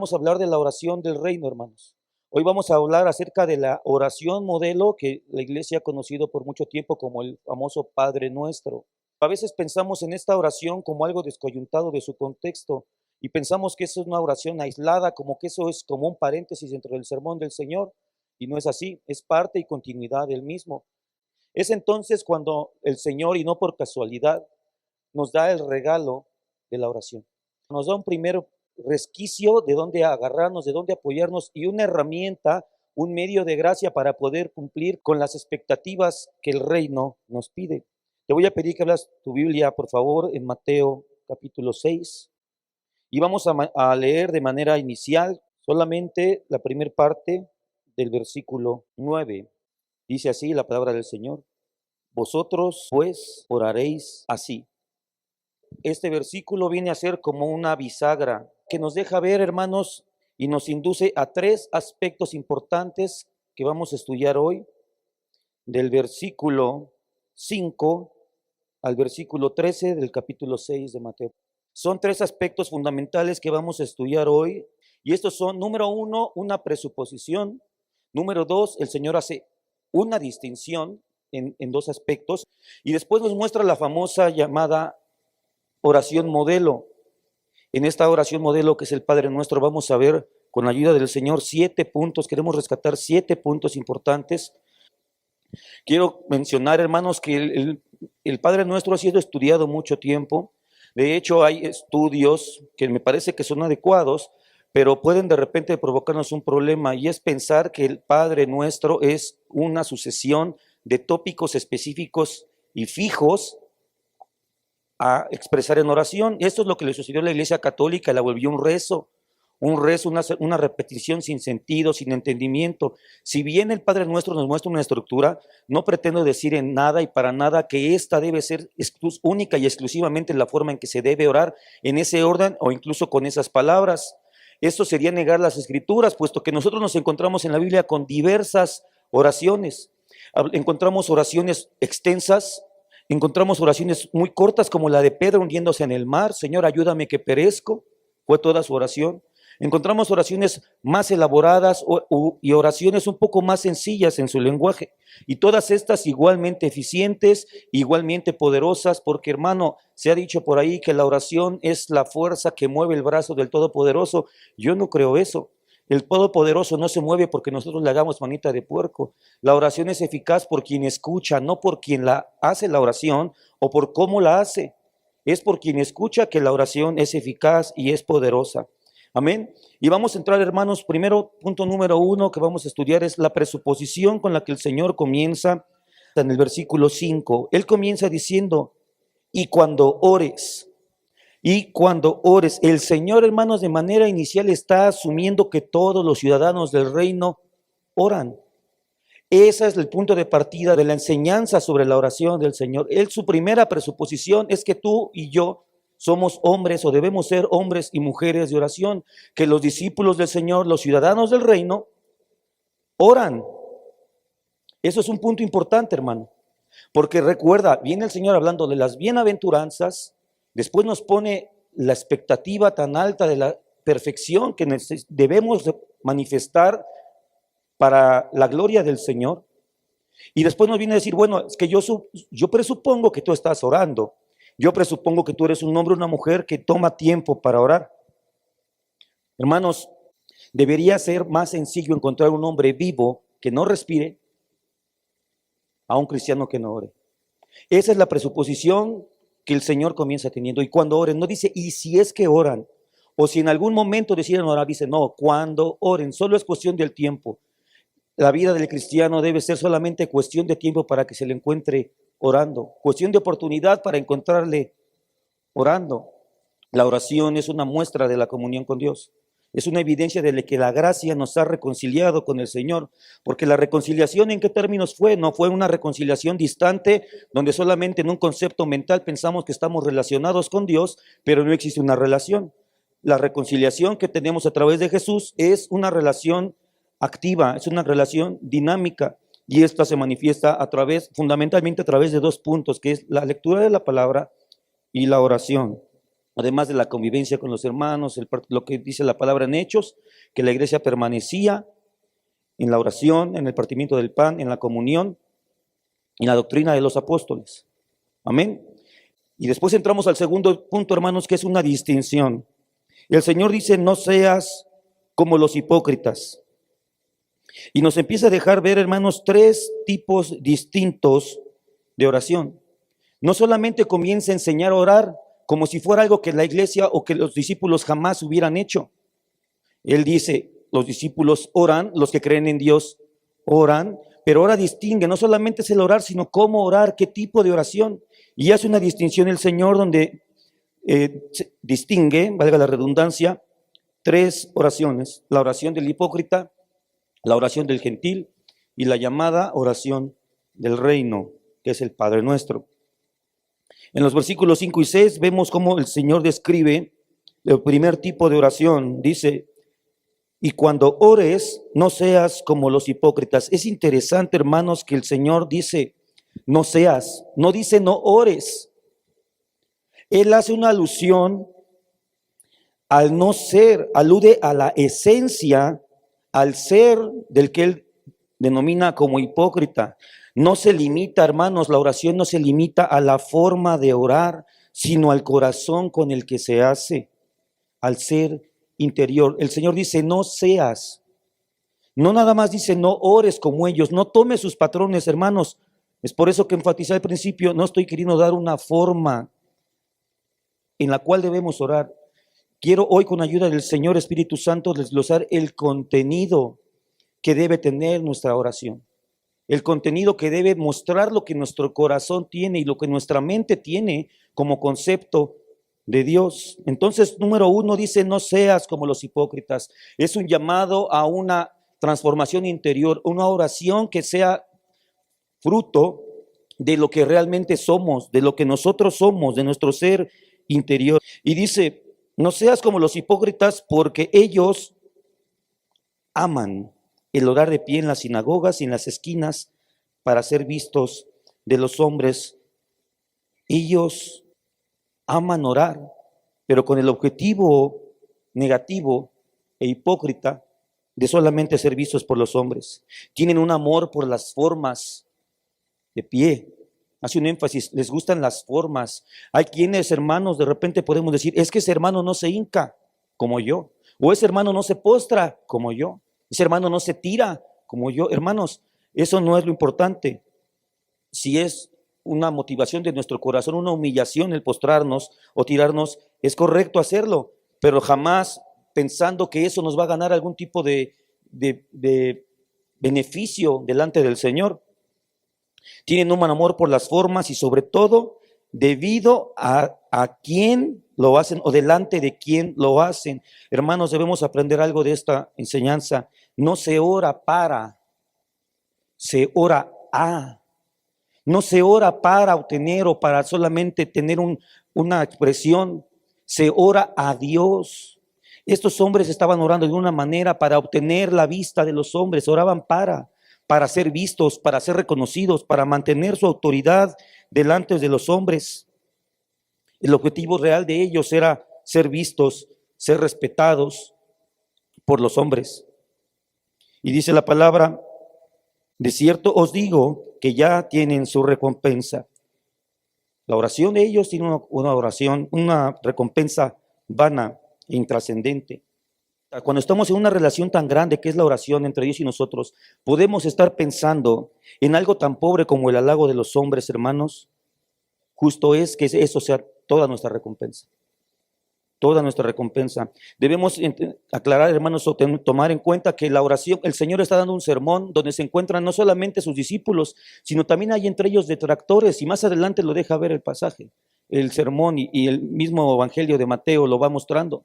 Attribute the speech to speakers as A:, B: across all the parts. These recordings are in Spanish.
A: vamos a hablar de la oración del reino, hermanos. Hoy vamos a hablar acerca de la oración modelo que la iglesia ha conocido por mucho tiempo como el famoso Padre Nuestro. A veces pensamos en esta oración como algo descoyuntado de su contexto y pensamos que eso es una oración aislada, como que eso es como un paréntesis dentro del sermón del Señor, y no es así, es parte y continuidad del mismo. Es entonces cuando el Señor, y no por casualidad, nos da el regalo de la oración. Nos da un primer resquicio de dónde agarrarnos, de dónde apoyarnos y una herramienta, un medio de gracia para poder cumplir con las expectativas que el reino nos pide. Te voy a pedir que abras tu Biblia, por favor, en Mateo capítulo 6 y vamos a leer de manera inicial solamente la primera parte del versículo 9. Dice así la palabra del Señor: vosotros pues oraréis así. Este versículo viene a ser como una bisagra que nos deja ver, hermanos, y nos induce a tres aspectos importantes que vamos a estudiar hoy, del versículo 5 al versículo 13 del capítulo 6 de Mateo. Son tres aspectos fundamentales que vamos a estudiar hoy, y estos son: número uno, una presuposición; número dos, el Señor hace una distinción en dos aspectos, y después nos muestra la famosa llamada oración modelo. En esta oración modelo, que es el Padre Nuestro, vamos a ver con la ayuda del Señor 7 puntos. Queremos rescatar 7 puntos importantes. Quiero mencionar, hermanos, que el Padre Nuestro ha sido estudiado mucho tiempo. De hecho, hay estudios que me parece que son adecuados, pero pueden de repente provocarnos un problema, y es pensar que el Padre Nuestro es una sucesión de tópicos específicos y fijos a expresar en oración. Esto es lo que le sucedió a la Iglesia Católica, la volvió un rezo, una repetición sin sentido, sin entendimiento. Si bien el Padre Nuestro nos muestra una estructura, no pretendo decir en nada y para nada que esta debe ser única y exclusivamente la forma en que se debe orar, en ese orden o incluso con esas palabras. Esto sería negar las Escrituras, puesto que nosotros nos encontramos en la Biblia con diversas oraciones. Encontramos oraciones extensas, encontramos oraciones muy cortas, como la de Pedro hundiéndose en el mar: Señor, ayúdame que perezco, fue toda su oración. Encontramos oraciones más elaboradas y oraciones un poco más sencillas en su lenguaje, y todas estas igualmente eficientes, igualmente poderosas, porque, hermano, se ha dicho por ahí que la oración es la fuerza que mueve el brazo del Todopoderoso. Yo no creo eso. El Todopoderoso no se mueve porque nosotros le hagamos manita de puerco. La oración es eficaz por quien escucha, no por quien la hace la oración o por cómo la hace. Es por quien escucha que la oración es eficaz y es poderosa. Amén. Y vamos a entrar, hermanos, primero, punto número 1 que vamos a estudiar es la presuposición con la que el Señor comienza en el versículo 5. Él comienza diciendo: y cuando ores. Y cuando ores, el Señor, hermanos, de manera inicial está asumiendo que todos los ciudadanos del reino oran. Ese es el punto de partida de la enseñanza sobre la oración del Señor. Su primera presuposición es que tú y yo somos hombres, o debemos ser hombres y mujeres de oración, que los discípulos del Señor, los ciudadanos del reino, oran. Eso es un punto importante, hermano, porque recuerda, viene el Señor hablando de las bienaventuranzas. Después nos pone la expectativa tan alta de la perfección que debemos manifestar para la gloria del Señor. Y después nos viene a decir: bueno, es que yo presupongo que tú estás orando. Yo presupongo que tú eres un hombre o una mujer que toma tiempo para orar. Hermanos, debería ser más sencillo encontrar un hombre vivo que no respire a un cristiano que no ore. Esa es la presuposición que el Señor comienza teniendo. Y cuando oren, no dice y si es que oran, o si en algún momento deciden orar, dice no, cuando oren. Solo es cuestión del tiempo. La vida del cristiano debe ser solamente cuestión de tiempo para que se le encuentre orando, cuestión de oportunidad para encontrarle orando. La oración es una muestra de la comunión con Dios. Es una evidencia de que la gracia nos ha reconciliado con el Señor, porque la reconciliación, ¿en qué términos fue? No fue una reconciliación distante, donde solamente en un concepto mental pensamos que estamos relacionados con Dios, pero no existe una relación. La reconciliación que tenemos a través de Jesús es una relación activa, es una relación dinámica, y esta se manifiesta fundamentalmente a través de 2 puntos, que es la lectura de la palabra y la oración. además de la convivencia con los hermanos, lo que dice la palabra en Hechos, que la iglesia permanecía en la oración, en el partimiento del pan, en la comunión, en la doctrina de los apóstoles. Amén. Y después entramos al segundo punto, hermanos, que es una distinción. El Señor dice, no seas como los hipócritas. Y nos empieza a dejar ver, hermanos, tres tipos distintos de oración. No solamente comienza a enseñar a orar como si fuera algo que la iglesia o que los discípulos jamás hubieran hecho. Él dice, los discípulos oran, los que creen en Dios oran, pero ahora distingue, no solamente es el orar, sino cómo orar, qué tipo de oración. Y hace una distinción el Señor donde distingue, valga la redundancia, tres oraciones: la oración del hipócrita, la oración del gentil y la llamada oración del reino, que es el Padre Nuestro. En los versículos 5 y 6 vemos cómo el Señor describe el primer tipo de oración. Dice, y cuando ores, no seas como los hipócritas. Es interesante, hermanos, que el Señor dice, no seas, no dice no ores. Él hace una alusión al no ser, alude a la esencia, al ser del que él denomina como hipócrita. No se limita, hermanos, la oración no se limita a la forma de orar, sino al corazón con el que se hace, al ser interior. El Señor dice, no seas. No nada más dice, no ores como ellos, no tomes sus patrones, hermanos. Es por eso que enfaticé al principio, no estoy queriendo dar una forma en la cual debemos orar. Quiero hoy, con ayuda del Señor Espíritu Santo, desglosar el contenido que debe tener nuestra oración. El contenido que debe mostrar lo que nuestro corazón tiene y lo que nuestra mente tiene como concepto de Dios. Entonces, número 1 dice, no seas como los hipócritas. Es un llamado a una transformación interior, una oración que sea fruto de lo que realmente somos, de lo que nosotros somos, de nuestro ser interior. Y dice, no seas como los hipócritas, porque ellos aman el orar de pie en las sinagogas y en las esquinas para ser vistos de los hombres. Ellos aman orar, pero con el objetivo negativo e hipócrita de solamente ser vistos por los hombres. Tienen un amor por las formas de pie. Hace un énfasis, les gustan las formas. Hay quienes, hermanos, de repente podemos decir, es que ese hermano no se hinca como yo, o ese hermano no se postra como yo, ese hermano no se tira como yo. Hermanos, eso no es lo importante. Si es una motivación de nuestro corazón, una humillación el postrarnos o tirarnos, es correcto hacerlo, pero jamás pensando que eso nos va a ganar algún tipo de beneficio delante del Señor. Tienen un amor por las formas y sobre todo debido a quién lo hacen o delante de quién lo hacen. Hermanos, debemos aprender algo de esta enseñanza. No se ora para, se ora a. No se ora para obtener o para solamente tener una expresión. Se ora a Dios. Estos hombres estaban orando de una manera para obtener la vista de los hombres. Oraban para ser vistos, para ser reconocidos, para mantener su autoridad delante de los hombres. El objetivo real de ellos era ser vistos, ser respetados por los hombres. Y dice la palabra, de cierto os digo que ya tienen su recompensa. La oración de ellos tiene una recompensa vana e intrascendente. Cuando estamos en una relación tan grande que es la oración entre Dios y nosotros, podemos estar pensando en algo tan pobre como el halago de los hombres, hermanos. Justo es que eso sea toda nuestra recompensa. Toda nuestra recompensa. Debemos aclarar, hermanos, o tomar en cuenta que la oración, el Señor está dando un sermón donde se encuentran no solamente sus discípulos, sino también hay entre ellos detractores, y más adelante lo deja ver el pasaje, el sermón y el mismo evangelio de Mateo lo va mostrando.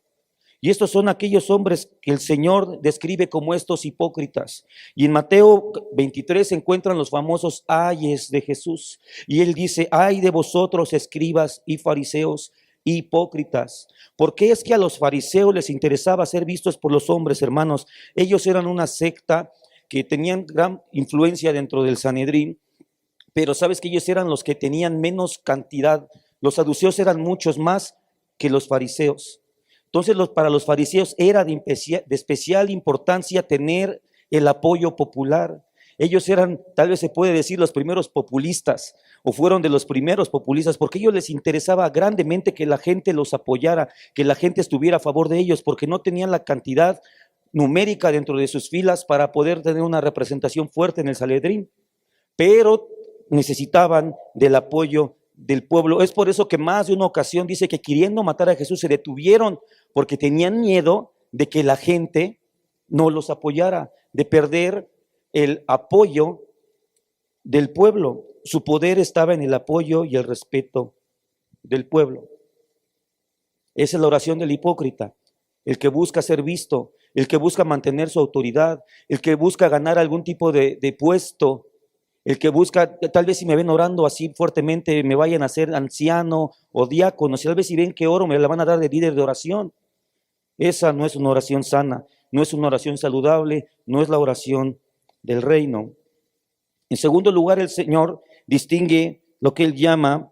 A: Y estos son aquellos hombres que el Señor describe como estos hipócritas. Y en Mateo 23 se encuentran los famosos ayes de Jesús. Y él dice, ay de vosotros, escribas y fariseos, hipócritas. ¿Por qué es que a los fariseos les interesaba ser vistos por los hombres, hermanos? Ellos eran una secta que tenían gran influencia dentro del Sanedrín, pero sabes que ellos eran los que tenían menos cantidad. Los saduceos eran muchos más que los fariseos. Entonces para los fariseos era de especial importancia tener el apoyo popular. Ellos eran, tal vez se puede decir, los primeros populistas, o fueron de los primeros populistas, porque a ellos les interesaba grandemente que la gente los apoyara, que la gente estuviera a favor de ellos, porque no tenían la cantidad numérica dentro de sus filas para poder tener una representación fuerte en el Sanedrín, pero necesitaban del apoyo del pueblo. Es por eso que más de una ocasión dice que queriendo matar a Jesús se detuvieron, porque tenían miedo de que la gente no los apoyara, de perder el apoyo del pueblo. Su poder estaba en el apoyo y el respeto del pueblo. Esa es la oración del hipócrita, el que busca ser visto, el que busca mantener su autoridad, el que busca ganar algún tipo de puesto, el que busca, tal vez si me ven orando así fuertemente, me vayan a ser anciano o diácono, si tal vez si ven que oro, me la van a dar de líder de oración. Esa no es una oración sana, no es una oración saludable, no es la oración del reino. En segundo lugar, el Señor distingue lo que Él llama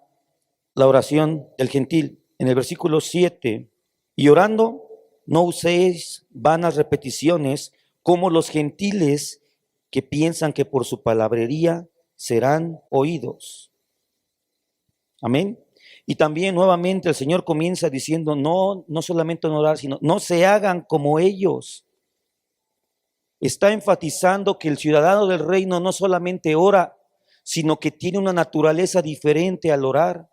A: la oración del gentil. En el versículo 7, y orando, no uséis vanas repeticiones como los gentiles que piensan que por su palabrería serán oídos. Amén. Y también nuevamente el Señor comienza diciendo, no solamente no orar, sino no se hagan como ellos. Está enfatizando que el ciudadano del reino no solamente ora, sino que tiene una naturaleza diferente al orar,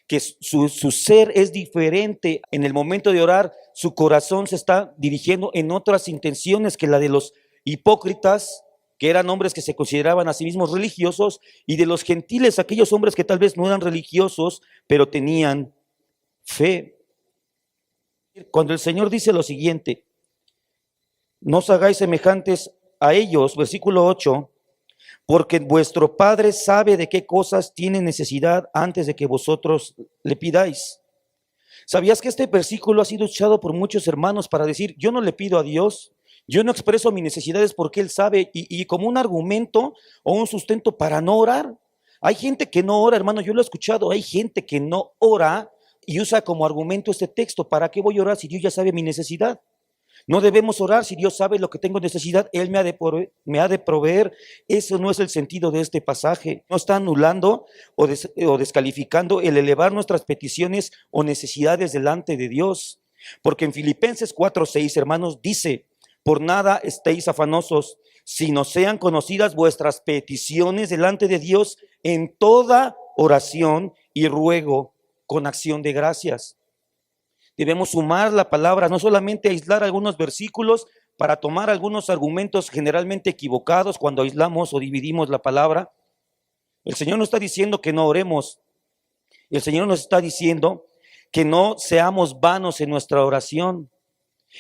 A: que su ser es diferente. En el momento de orar, su corazón se está dirigiendo en otras intenciones que la de los hipócritas, que eran hombres que se consideraban a sí mismos religiosos, y de los gentiles, aquellos hombres que tal vez no eran religiosos, pero tenían fe. Cuando el Señor dice lo siguiente, no os hagáis semejantes a ellos, versículo 8, porque vuestro Padre sabe de qué cosas tiene necesidad antes de que vosotros le pidáis. ¿Sabías que este versículo ha sido usado por muchos hermanos para decir, yo no le pido a Dios, yo no expreso mis necesidades porque Él sabe, y como un argumento o un sustento para no orar? Hay gente que no ora, hermano, yo lo he escuchado, hay gente que no ora y usa como argumento este texto. ¿Para qué voy a orar si Dios ya sabe mi necesidad? No debemos orar si Dios sabe lo que tengo necesidad, Él me ha de proveer. Eso no es el sentido de este pasaje. No está anulando o descalificando el elevar nuestras peticiones o necesidades delante de Dios. Porque en Filipenses 4:6, hermanos, dice, por nada estéis afanosos, sino sean conocidas vuestras peticiones delante de Dios en toda oración y ruego con acción de gracias. Debemos sumar la palabra, no solamente aislar algunos versículos para tomar algunos argumentos generalmente equivocados cuando aislamos o dividimos la palabra. El Señor nos está diciendo que no oremos. El Señor nos está diciendo que no seamos vanos en nuestra oración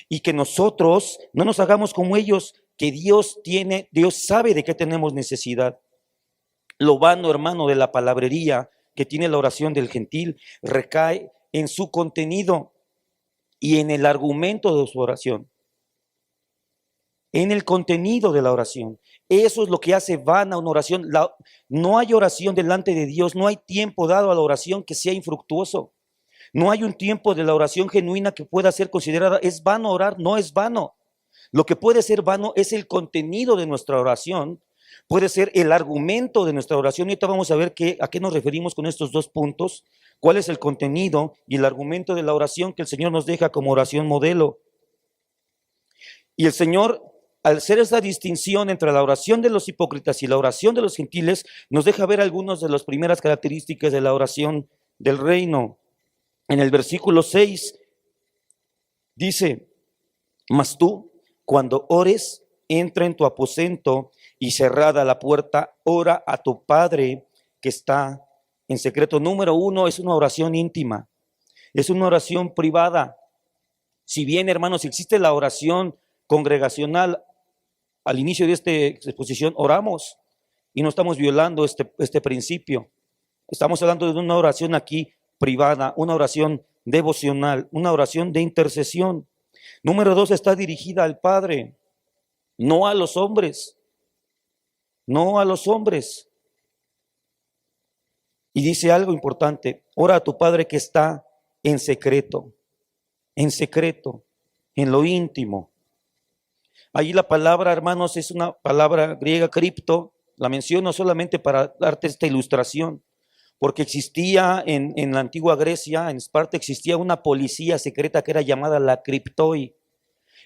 A: y que nosotros no nos hagamos como ellos, que Dios sabe de qué tenemos necesidad. Lo vano, hermano, de la palabrería que tiene la oración del gentil recae en su contenido y en el argumento de su oración, en el contenido de la oración. Eso es lo que hace vana una oración. No hay oración delante de Dios, no hay tiempo dado a la oración que sea infructuoso. No hay un tiempo de la oración genuina que pueda ser considerada. ¿Es vano orar? No es vano. Lo que puede ser vano es el contenido de nuestra oración, puede ser el argumento de nuestra oración. Y ahorita vamos a ver a qué nos referimos con estos dos puntos. ¿Cuál es el contenido y el argumento de la oración que el Señor nos deja como oración modelo? Y el Señor, al hacer esa distinción entre la oración de los hipócritas y la oración de los gentiles, nos deja ver algunas de las primeras características de la oración del reino. En el versículo 6 dice, mas tú, cuando ores, entra en tu aposento y cerrada la puerta, ora a tu Padre que está en secreto. Número 1, es una oración íntima, es una oración privada. Si bien, hermanos, existe la oración congregacional, al inicio de esta exposición oramos y no estamos violando este principio. Estamos hablando de una oración aquí privada, una oración devocional, una oración de intercesión. Número 2, está dirigida al Padre, no a los hombres, no a los hombres. Y dice algo importante, ora a tu Padre que está en secreto. en secreto, en lo íntimo. Allí la palabra, hermanos, es una palabra griega, cripto. La menciono solamente para darte esta ilustración, porque existía en la antigua Grecia, en Esparta, existía una policía secreta que era llamada la criptoi.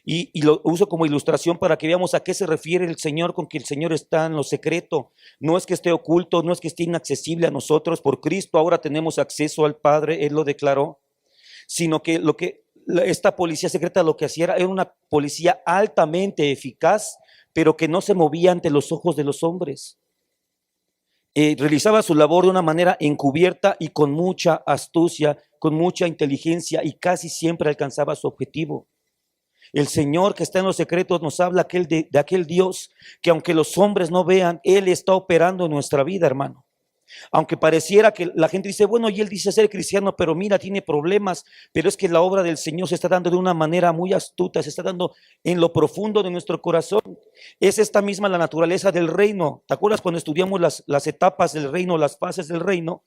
A: Y lo uso como ilustración para que veamos a qué se refiere el Señor con que el Señor está en lo secreto. No es que esté oculto, no es que esté inaccesible a nosotros. Por Cristo ahora tenemos acceso al Padre, Él lo declaró, sino que esta policía secreta lo que hacía era una policía altamente eficaz, pero que no se movía ante los ojos de los hombres. Realizaba su labor de una manera encubierta y con mucha astucia, con mucha inteligencia, y casi siempre alcanzaba su objetivo. El Señor que está en los secretos nos habla de aquel Dios que aunque los hombres no vean, Él está operando en nuestra vida, hermano. Aunque pareciera que la gente dice, bueno, y él dice ser cristiano, pero mira, tiene problemas, pero es que la obra del Señor se está dando de una manera muy astuta, se está dando en lo profundo de nuestro corazón. Es esta misma la naturaleza del reino. ¿Te acuerdas cuando estudiamos las etapas del reino, las fases del reino?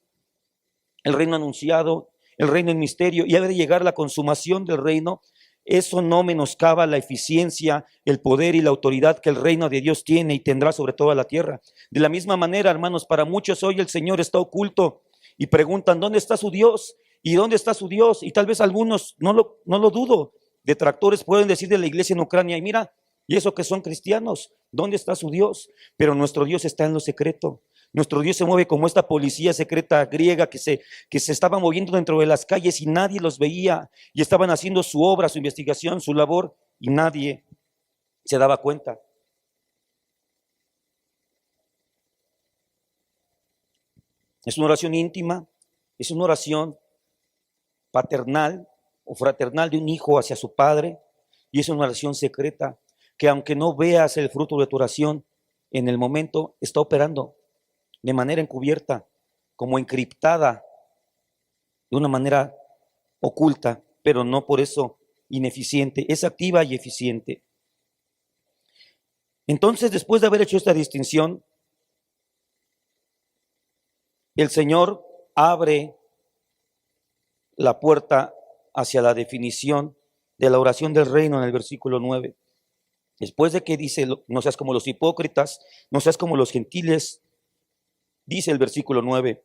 A: El reino anunciado, el reino en misterio, y ha de llegar la consumación del reino. Eso no menoscaba la eficiencia, el poder y la autoridad que el reino de Dios tiene y tendrá sobre toda la tierra. De la misma manera, hermanos, para muchos hoy el Señor está oculto y preguntan, ¿dónde está su Dios? ¿Y dónde está su Dios? Y tal vez algunos, no lo dudo, detractores pueden decir de la iglesia en Ucrania, y mira, y eso que son cristianos, ¿dónde está su Dios? Pero nuestro Dios está en lo secreto. Nuestro Dios se mueve como esta policía secreta griega que se estaba moviendo dentro de las calles y nadie los veía, y estaban haciendo su obra, su investigación, su labor, y nadie se daba cuenta. Es una oración íntima, es una oración paternal o fraternal de un hijo hacia su padre, y es una oración secreta que aunque no veas el fruto de tu oración en el momento, está operando de manera encubierta, como encriptada, de una manera oculta, pero no por eso ineficiente, es activa y eficiente. Entonces, después de haber hecho esta distinción, el Señor abre la puerta hacia la definición de la oración del reino en el versículo 9. Después de que dice, no seas como los hipócritas, no seas como los gentiles, dice el versículo 9,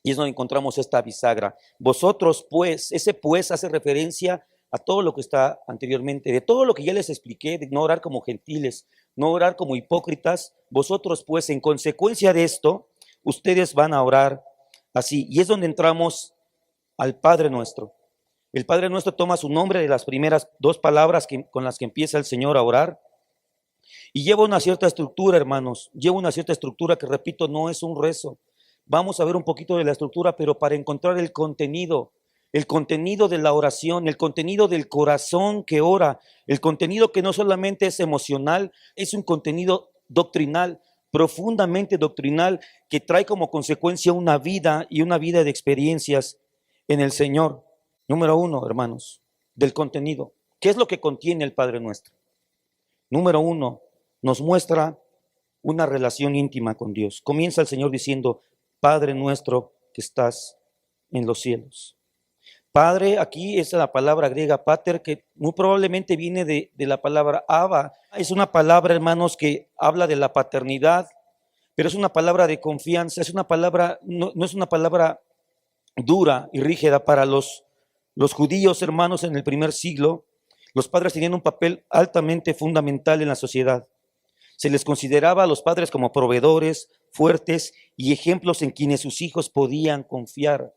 A: y es donde encontramos esta bisagra. Vosotros pues, ese pues hace referencia a todo lo que está anteriormente, de todo lo que ya les expliqué, de no orar como gentiles, no orar como hipócritas. Vosotros pues, en consecuencia de esto, ustedes van a orar así. Y es donde entramos al Padre Nuestro. El Padre Nuestro toma su nombre de las primeras dos palabras con las que empieza el Señor a orar, y lleva una cierta estructura, hermanos, lleva una cierta estructura que, repito, no es un rezo. Vamos a ver un poquito de la estructura, pero para encontrar el contenido de la oración, el contenido del corazón que ora, el contenido que no solamente es emocional, es un contenido doctrinal, profundamente doctrinal, que trae como consecuencia una vida y una vida de experiencias en el Señor. Número uno, hermanos, del contenido. ¿Qué es lo que contiene el Padre Nuestro? Número uno, nos muestra una relación íntima con Dios. Comienza el Señor diciendo, Padre nuestro que estás en los cielos. Padre, aquí es la palabra griega pater, que muy probablemente viene de la palabra Abba. Es una palabra, hermanos, que habla de la paternidad, pero es una palabra de confianza, es una palabra, no es una palabra dura y rígida para los judíos, hermanos, en el primer siglo. Los padres tenían un papel altamente fundamental en la sociedad. Se les consideraba a los padres como proveedores, fuertes y ejemplos en quienes sus hijos podían confiar.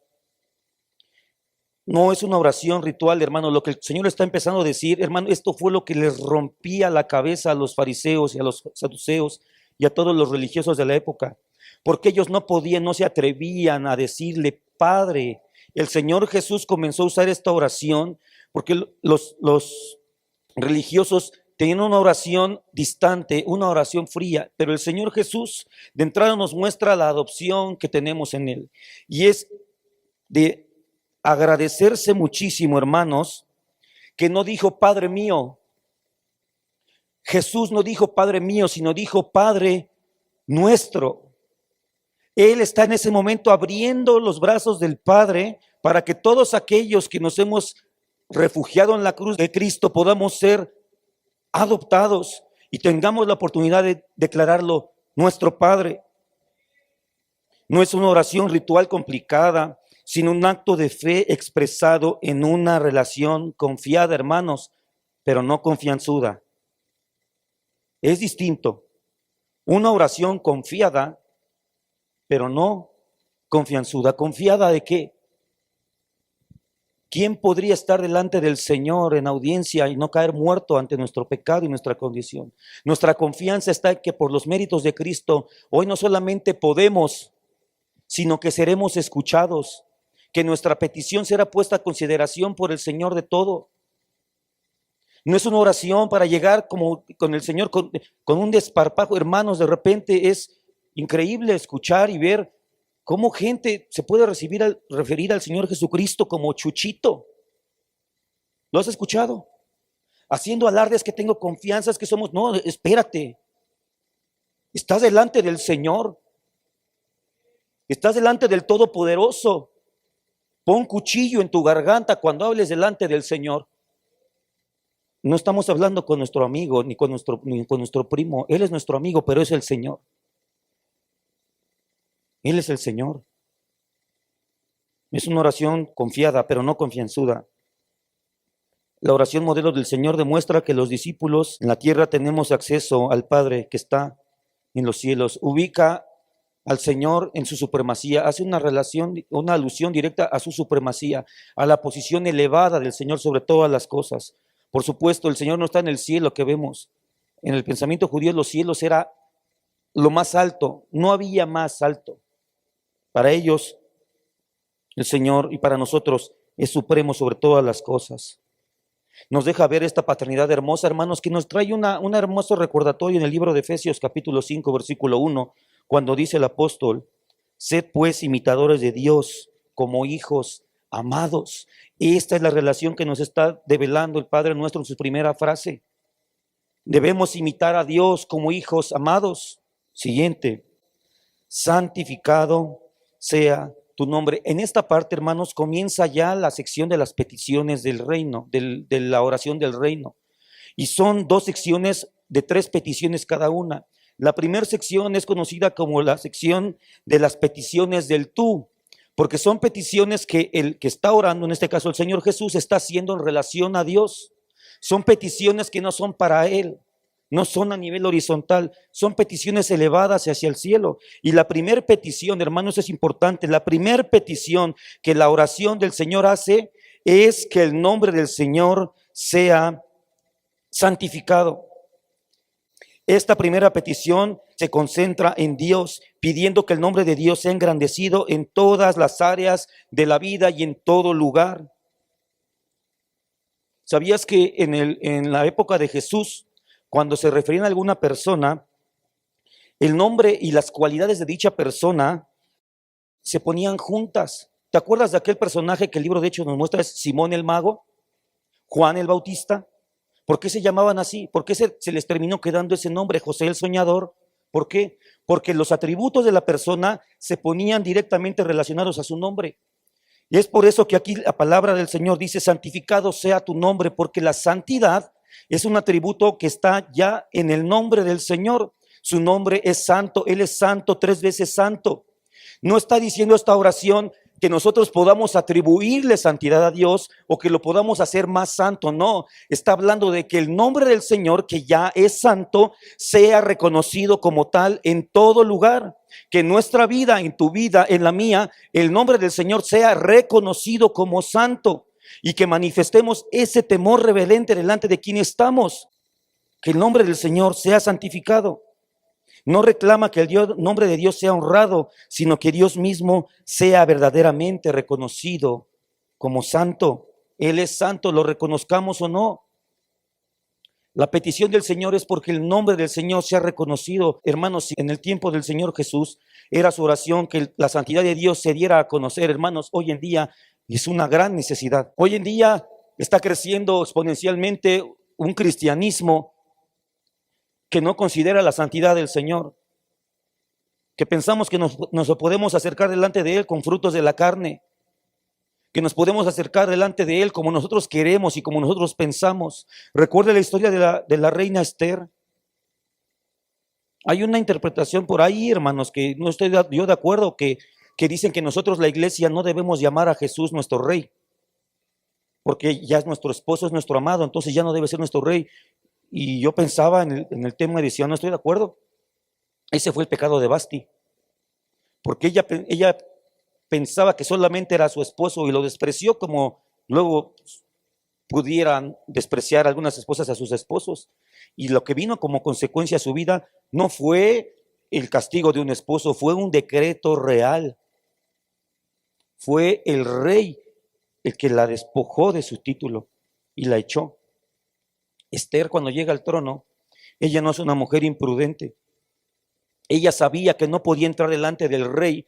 A: No es una oración ritual, hermano. Lo que el Señor está empezando a decir, hermano, esto fue lo que les rompía la cabeza a los fariseos y a los saduceos y a todos los religiosos de la época, porque ellos no podían, no se atrevían a decirle Padre. El Señor Jesús comenzó a usar esta oración porque los religiosos tenían una oración distante, una oración fría, pero el Señor Jesús de entrada nos muestra la adopción que tenemos en Él. Y es de agradecerse muchísimo, hermanos, que no dijo Padre mío. Jesús no dijo Padre mío, sino dijo Padre nuestro. Él está en ese momento abriendo los brazos del Padre para que todos aquellos que nos hemos refugiado en la cruz de Cristo, podamos ser adoptados y tengamos la oportunidad de declararlo nuestro Padre. No es una oración ritual complicada, sino un acto de fe expresado en una relación confiada, hermanos, pero no confianzuda. Es distinto. Una oración confiada, pero no confianzuda. ¿Confiada de qué? ¿Quién podría estar delante del Señor en audiencia y no caer muerto ante nuestro pecado y nuestra condición? Nuestra confianza está en que por los méritos de Cristo, hoy no solamente podemos, sino que seremos escuchados, que nuestra petición será puesta a consideración por el Señor de todo. No es una oración para llegar como con el Señor con un desparpajo. Hermanos, de repente es increíble escuchar y ver cómo gente se puede referir al Señor Jesucristo como Chuchito. ¿Lo has escuchado? Haciendo alardes que tengo confianzas que somos. No, espérate. Estás delante del Señor. Estás delante del Todopoderoso. Pon cuchillo en tu garganta cuando hables delante del Señor. No estamos hablando con nuestro amigo ni con nuestro primo. Él es nuestro amigo, pero es el Señor. Él es el Señor. Es una oración confiada, pero no confianzuda. La oración modelo del Señor demuestra que los discípulos en la tierra tenemos acceso al Padre que está en los cielos. Ubica al Señor en su supremacía, hace una alusión directa a su supremacía, a la posición elevada del Señor sobre todas las cosas. Por supuesto, el Señor no está en el cielo que vemos. En el pensamiento judío, los cielos era lo más alto, no había más alto. Para ellos, el Señor, y para nosotros, es supremo sobre todas las cosas. Nos deja ver esta paternidad hermosa, hermanos, que nos trae un hermoso recordatorio en el libro de Efesios capítulo 5, versículo 1, cuando dice el apóstol: sed pues imitadores de Dios como hijos amados. Esta es la relación que nos está develando el Padre nuestro en su primera frase. Debemos imitar a Dios como hijos amados. Siguiente: santificado sea tu nombre. En esta parte, hermanos, comienza ya la sección de las peticiones del reino, de la oración del reino. Y son 2 secciones de 3 peticiones cada una. La primera sección es conocida como la sección de las peticiones del tú, porque son peticiones que el que está orando, en este caso el Señor Jesús, está haciendo en relación a Dios. Son peticiones que no son para Él, no son a nivel horizontal, son peticiones elevadas hacia el cielo. Y la primera petición, hermanos, es importante. La primera petición que la oración del Señor hace es que el nombre del Señor sea santificado. Esta primera petición se concentra en Dios, pidiendo que el nombre de Dios sea engrandecido en todas las áreas de la vida y en todo lugar. ¿Sabías que en la época de Jesús, cuando se referían a alguna persona, el nombre y las cualidades de dicha persona se ponían juntas? ¿Te acuerdas de aquel personaje que el libro de Hechos nos muestra? Es Simón el mago, Juan el Bautista. ¿Por qué se llamaban así? ¿Por qué se les terminó quedando ese nombre, José el soñador? ¿Por qué? Porque los atributos de la persona se ponían directamente relacionados a su nombre. Y es por eso que aquí la palabra del Señor dice: santificado sea tu nombre, porque la santidad es un atributo que está ya en el nombre del Señor. Su nombre es santo, Él es santo, 3 veces santo. No está diciendo esta oración que nosotros podamos atribuirle santidad a Dios o que lo podamos hacer más santo. No, está hablando de que el nombre del Señor, que ya es santo, sea reconocido como tal en todo lugar. Que en nuestra vida, en tu vida, en la mía, el nombre del Señor sea reconocido como santo y que manifestemos ese temor reverente delante de quien estamos. Que el nombre del Señor sea santificado. No reclama que el nombre de Dios sea honrado, sino que Dios mismo sea verdaderamente reconocido como santo. Él es santo, lo reconozcamos o no. La petición del Señor es porque el nombre del Señor sea reconocido. Hermanos, en el tiempo del Señor Jesús era su oración que la santidad de Dios se diera a conocer. Hermanos, hoy en día es una gran necesidad. Hoy en día está creciendo exponencialmente un cristianismo que no considera la santidad del Señor, que pensamos que nos podemos acercar delante de Él con frutos de la carne, que nos podemos acercar delante de Él como nosotros queremos y como nosotros pensamos. Recuerde la historia de la reina Esther. Hay una interpretación por ahí, hermanos, que no estoy yo de acuerdo, que dicen que nosotros, la iglesia, no debemos llamar a Jesús nuestro rey, porque ya es nuestro esposo, es nuestro amado, entonces ya no debe ser nuestro rey. Y yo pensaba en el tema y decía, no estoy de acuerdo. Ese fue el pecado de Basti, porque ella pensaba que solamente era su esposo y lo despreció, como luego pudieran despreciar algunas esposas a sus esposos. Y lo que vino como consecuencia a su vida no fue el castigo de un esposo, fue un decreto real. Fue el rey el que la despojó de su título y la echó. Esther, cuando llega al trono, ella no es una mujer imprudente. Ella sabía que no podía entrar delante del rey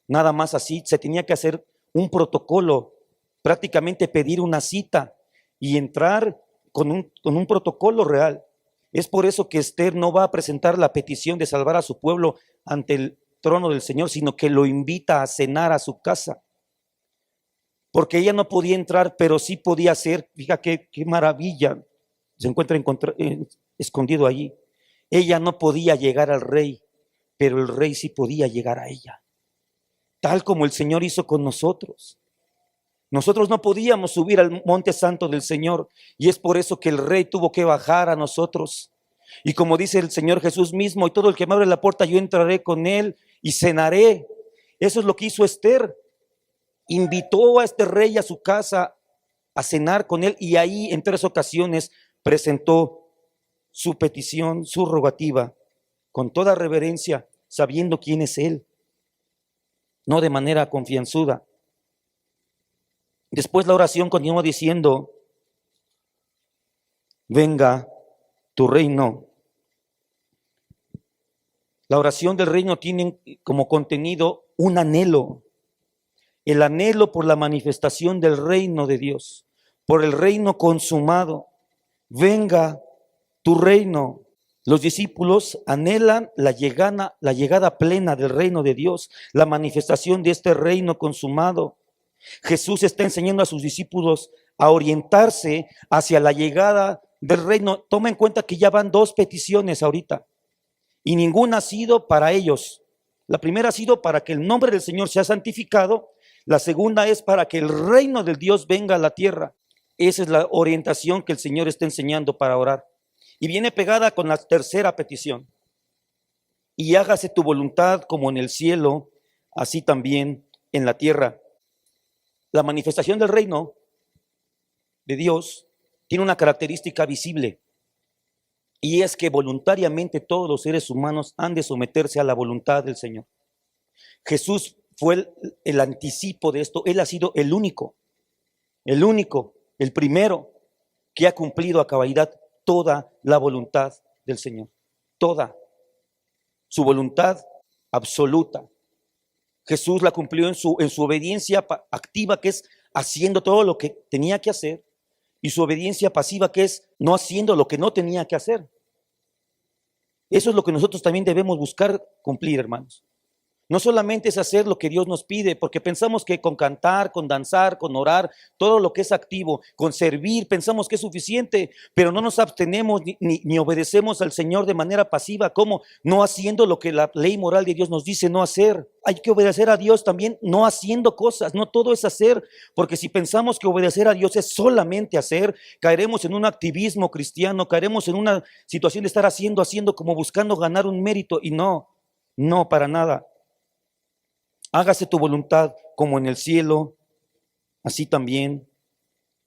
A: nada más así, se tenía que hacer un protocolo, prácticamente pedir una cita y entrar con un protocolo real. Es por eso que Esther no va a presentar la petición de salvar a su pueblo ante el trono del Señor, sino que lo invita a cenar a su casa. Porque ella no podía entrar, pero sí podía hacer, fíjate qué maravilla, se encuentra escondido allí. Ella no podía llegar al rey, pero el rey sí podía llegar a ella. Tal como el Señor hizo con nosotros. Nosotros no podíamos subir al monte santo del Señor y es por eso que el rey tuvo que bajar a nosotros. Y como dice el Señor Jesús mismo, y todo el que me abre la puerta, yo entraré con él y cenaré. Eso es lo que hizo Esther. Invitó a este rey a su casa a cenar con él y ahí en 3 ocasiones presentó su petición, su rogativa, con toda reverencia, sabiendo quién es él, no de manera confianzuda. Después la oración continuó diciendo, venga tu reino. La oración del reino tiene como contenido un anhelo, el anhelo por la manifestación del reino de Dios, por el reino consumado. Venga tu reino. Los discípulos anhelan la llegada plena del reino de Dios, la manifestación de este reino consumado. Jesús está enseñando a sus discípulos a orientarse hacia la llegada del reino. Toma en cuenta que ya van 2 peticiones ahorita y ninguna ha sido para ellos. La primera ha sido para que el nombre del Señor sea santificado. La segunda es para que el reino del Dios venga a la tierra. Esa es la orientación que el Señor está enseñando para orar. Y viene pegada con la tercera petición. Y hágase tu voluntad como en el cielo, así también en la tierra. La manifestación del reino de Dios tiene una característica visible y es que voluntariamente todos los seres humanos han de someterse a la voluntad del Señor. Jesús fue el anticipo de esto. Él ha sido el único, el primero que ha cumplido a cabalidad toda la voluntad del Señor, toda su voluntad absoluta. Jesús la cumplió en su obediencia activa, que es haciendo todo lo que tenía que hacer, y su obediencia pasiva, que es no haciendo lo que no tenía que hacer. Eso es lo que nosotros también debemos buscar cumplir, hermanos. No solamente es hacer lo que Dios nos pide, porque pensamos que con cantar, con danzar, con orar, todo lo que es activo, con servir, pensamos que es suficiente, pero no nos abstenemos ni obedecemos al Señor de manera pasiva, como no haciendo lo que la ley moral de Dios nos dice no hacer. Hay que obedecer a Dios también no haciendo cosas, no todo es hacer, porque si pensamos que obedecer a Dios es solamente hacer, caeremos en un activismo cristiano, caeremos en una situación de estar haciendo como buscando ganar un mérito, y no, para nada. Hágase tu voluntad como en el cielo, así también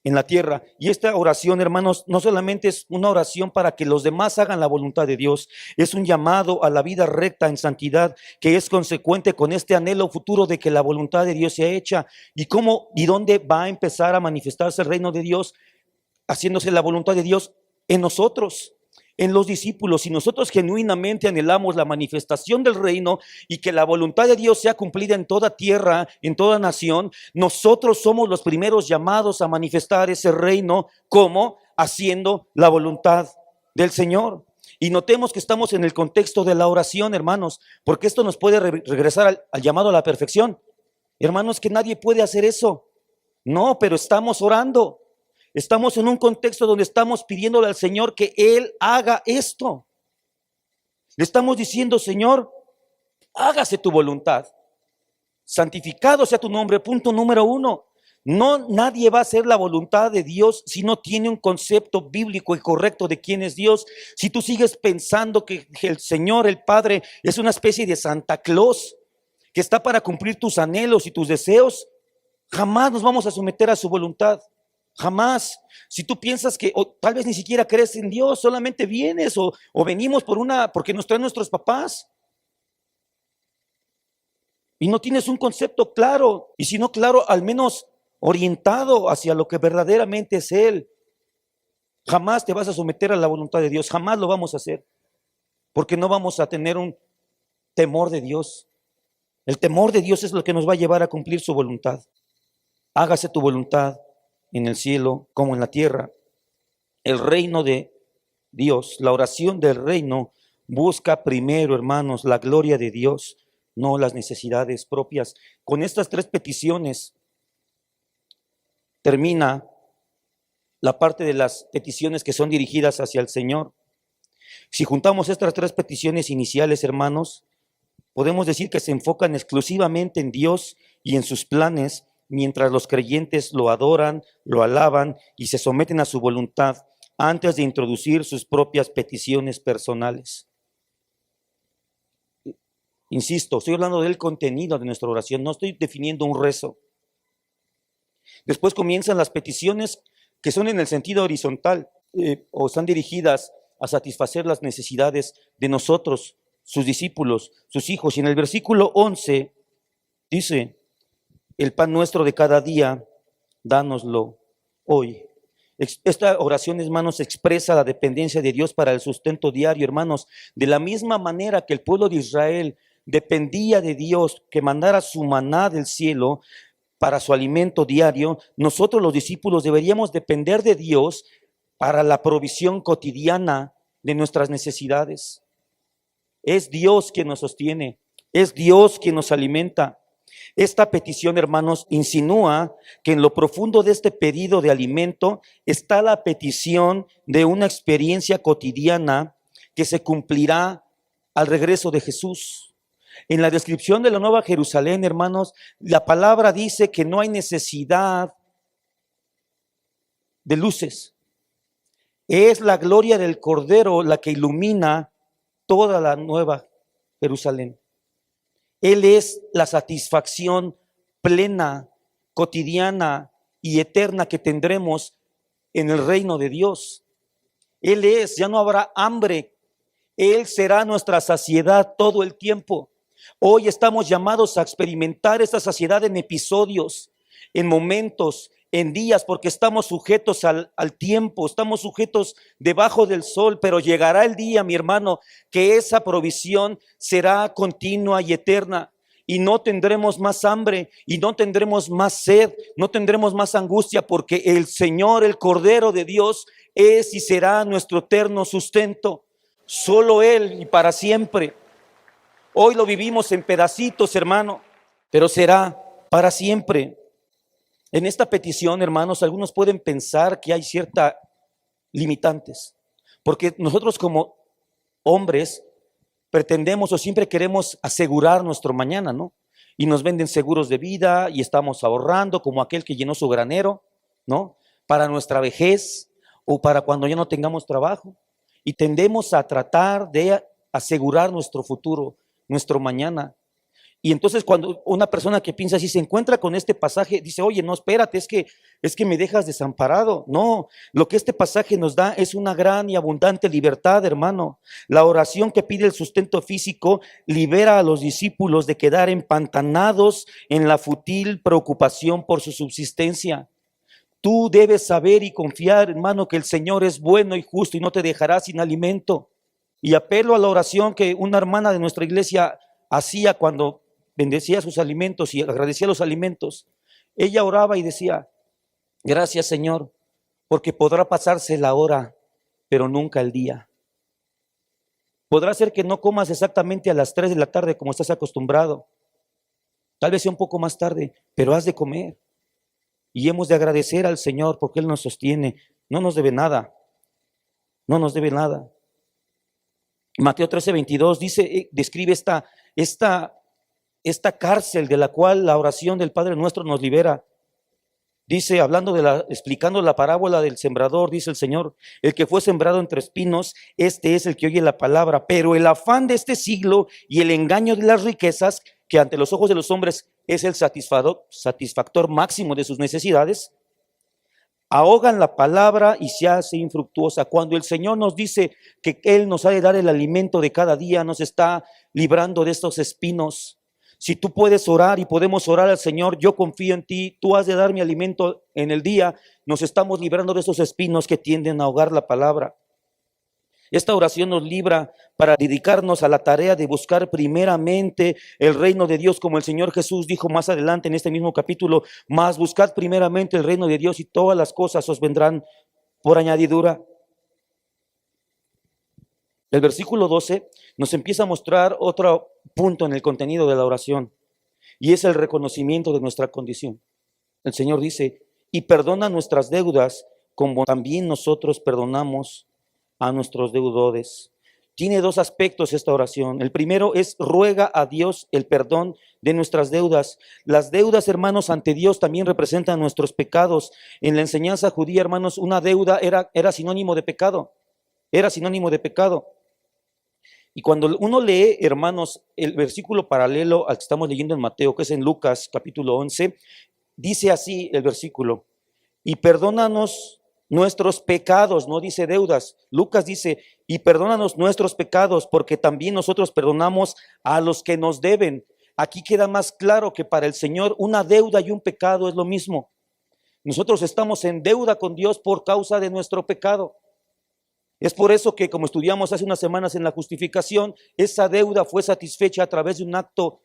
A: en la tierra. Y esta oración, hermanos, no solamente es una oración para que los demás hagan la voluntad de Dios, es un llamado a la vida recta en santidad que es consecuente con este anhelo futuro de que la voluntad de Dios sea hecha. ¿Y cómo y dónde va a empezar a manifestarse el reino de Dios? Haciéndose la voluntad de Dios en nosotros, en los discípulos. Si nosotros genuinamente anhelamos la manifestación del reino y que la voluntad de Dios sea cumplida en toda tierra, en toda nación, nosotros somos los primeros llamados a manifestar ese reino. ¿Cómo? Haciendo la voluntad del Señor. Y notemos que estamos en el contexto de la oración, hermanos, porque esto nos puede regresar al llamado a la perfección. Hermanos, que nadie puede hacer eso. No, pero estamos orando. Estamos en un contexto donde estamos pidiéndole al Señor que Él haga esto. Le estamos diciendo, Señor, hágase tu voluntad. Santificado sea tu nombre. Punto número 1. No, nadie va a hacer la voluntad de Dios si no tiene un concepto bíblico y correcto de quién es Dios. Si tú sigues pensando que el Señor, el Padre, es una especie de Santa Claus que está para cumplir tus anhelos y tus deseos, jamás nos vamos a someter a su voluntad. Jamás. Si tú piensas que o tal vez ni siquiera crees en Dios, solamente vienes o venimos porque nos traen nuestros papás y no tienes un concepto claro, y si no claro, al menos orientado hacia lo que verdaderamente es Él, jamás te vas a someter a la voluntad de Dios, jamás lo vamos a hacer, porque no vamos a tener un temor de Dios. El temor de Dios es lo que nos va a llevar a cumplir su voluntad. Hágase tu voluntad en el cielo como en la tierra. El reino de Dios, la oración del reino busca primero, hermanos, la gloria de Dios, no las necesidades propias. Con estas 3 peticiones termina la parte de las peticiones que son dirigidas hacia el Señor. Si juntamos estas 3 peticiones iniciales, hermanos, podemos decir que se enfocan exclusivamente en Dios y en sus planes, mientras los creyentes lo adoran, lo alaban y se someten a su voluntad antes de introducir sus propias peticiones personales. Insisto, estoy hablando del contenido de nuestra oración, no estoy definiendo un rezo. Después comienzan las peticiones que son en el sentido horizontal o están dirigidas a satisfacer las necesidades de nosotros, sus discípulos, sus hijos. Y en el versículo 11 dice, el pan nuestro de cada día, dánoslo hoy. Esta oración, hermanos, expresa la dependencia de Dios para el sustento diario, hermanos. De la misma manera que el pueblo de Israel dependía de Dios que mandara su maná del cielo para su alimento diario, nosotros los discípulos deberíamos depender de Dios para la provisión cotidiana de nuestras necesidades. Es Dios quien nos sostiene, es Dios quien nos alimenta. Esta petición, hermanos, insinúa que en lo profundo de este pedido de alimento está la petición de una experiencia cotidiana que se cumplirá al regreso de Jesús. En la descripción de la Nueva Jerusalén, hermanos, la palabra dice que no hay necesidad de luces. Es la gloria del Cordero la que ilumina toda la Nueva Jerusalén. Él es la satisfacción plena, cotidiana y eterna que tendremos en el reino de Dios. Él es, ya no habrá hambre. Él será nuestra saciedad todo el tiempo. Hoy estamos llamados a experimentar esta saciedad en episodios, en momentos, en días, porque estamos sujetos al tiempo, estamos sujetos debajo del sol, pero llegará el día, mi hermano, que esa provisión será continua y eterna. Y no tendremos más hambre y no tendremos más sed, no tendremos más angustia, porque el Señor, el Cordero de Dios, es y será nuestro eterno sustento. Solo Él y para siempre. Hoy lo vivimos en pedacitos, hermano, pero será para siempre. En esta petición, hermanos, algunos pueden pensar que hay ciertas limitantes, porque nosotros como hombres pretendemos o siempre queremos asegurar nuestro mañana, ¿no? Y nos venden seguros de vida y estamos ahorrando como aquel que llenó su granero, ¿no? Para nuestra vejez o para cuando ya no tengamos trabajo. Y tendemos a tratar de asegurar nuestro futuro, nuestro mañana. Y entonces cuando una persona que piensa así se encuentra con este pasaje, dice, oye, no, espérate, es que me dejas desamparado. No, lo que este pasaje nos da es una gran y abundante libertad, hermano. La oración que pide el sustento físico libera a los discípulos de quedar empantanados en la fútil preocupación por su subsistencia. Tú debes saber y confiar, hermano, que el Señor es bueno y justo y no te dejará sin alimento. Y apelo a la oración que una hermana de nuestra iglesia hacía cuando bendecía sus alimentos y agradecía los alimentos. Ella oraba y decía, gracias Señor, porque podrá pasarse la hora, pero nunca el día. Podrá ser que no comas exactamente a las 3 de la tarde como estás acostumbrado. Tal vez sea un poco más tarde, pero has de comer. y hemos de agradecer al Señor porque Él nos sostiene. No nos debe nada, no nos debe nada. Mateo 13:22 dice, describe esta cárcel de la cual la oración del Padre Nuestro nos libera. Dice, explicando la parábola del sembrador, dice el Señor, el que fue sembrado entre espinos, este es el que oye la palabra, pero el afán de este siglo y el engaño de las riquezas, que ante los ojos de los hombres es el satisfactor máximo de sus necesidades, ahogan la palabra y se hace infructuosa. Cuando el Señor nos dice que Él nos ha de dar el alimento de cada día, nos está librando de estos espinos. Si tú puedes orar y podemos orar al Señor, yo confío en ti, tú has de dar mi alimento en el día, nos estamos librando de esos espinos que tienden a ahogar la palabra. Esta oración nos libra para dedicarnos a la tarea de buscar primeramente el reino de Dios, como el Señor Jesús dijo más adelante en este mismo capítulo, más buscad primeramente el reino de Dios y todas las cosas os vendrán por añadidura. El versículo 12 nos empieza a mostrar otro punto en el contenido de la oración, y es el reconocimiento de nuestra condición. El Señor dice, y perdona nuestras deudas como también nosotros perdonamos a nuestros deudores. Tiene dos aspectos esta oración. El primero es ruega a Dios el perdón de nuestras deudas. Las deudas, hermanos, ante Dios también representan nuestros pecados. En la enseñanza judía, hermanos, una deuda era sinónimo de pecado. Era sinónimo de pecado. Y cuando uno lee, hermanos, el versículo paralelo al que estamos leyendo en Mateo, que es en Lucas capítulo 11, dice así el versículo, y perdónanos nuestros pecados, no dice deudas. Lucas dice, y perdónanos nuestros pecados, porque también nosotros perdonamos a los que nos deben. Aquí queda más claro que para el Señor una deuda y un pecado es lo mismo. Nosotros estamos en deuda con Dios por causa de nuestro pecado. Es por eso que, como estudiamos hace unas semanas en la justificación, esa deuda fue satisfecha a través de un acto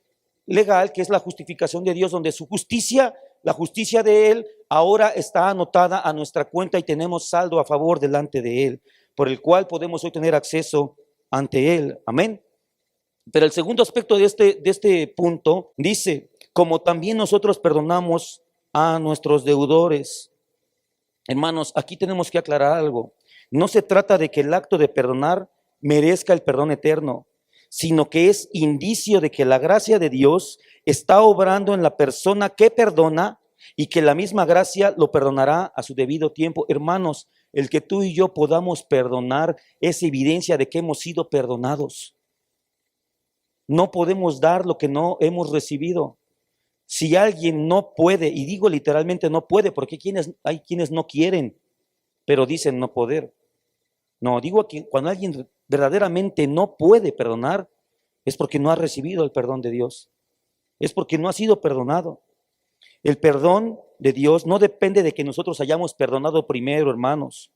A: legal, que es la justificación de Dios, donde su justicia, la justicia de Él, ahora está anotada a nuestra cuenta y tenemos saldo a favor delante de Él, por el cual podemos hoy tener acceso ante Él. Amén. Pero el segundo aspecto de este punto dice, como también nosotros perdonamos a nuestros deudores. Hermanos, aquí tenemos que aclarar algo. No se trata de que el acto de perdonar merezca el perdón eterno, sino que es indicio de que la gracia de Dios está obrando en la persona que perdona y que la misma gracia lo perdonará a su debido tiempo. Hermanos, el que tú y yo podamos perdonar es evidencia de que hemos sido perdonados. No podemos dar lo que no hemos recibido. Si alguien no puede, y digo literalmente no puede, porque hay quienes no quieren, pero dicen no poder. No, digo que cuando alguien verdaderamente no puede perdonar, es porque no ha recibido el perdón de Dios. Es porque no ha sido perdonado. El perdón de Dios no depende de que nosotros hayamos perdonado primero, hermanos.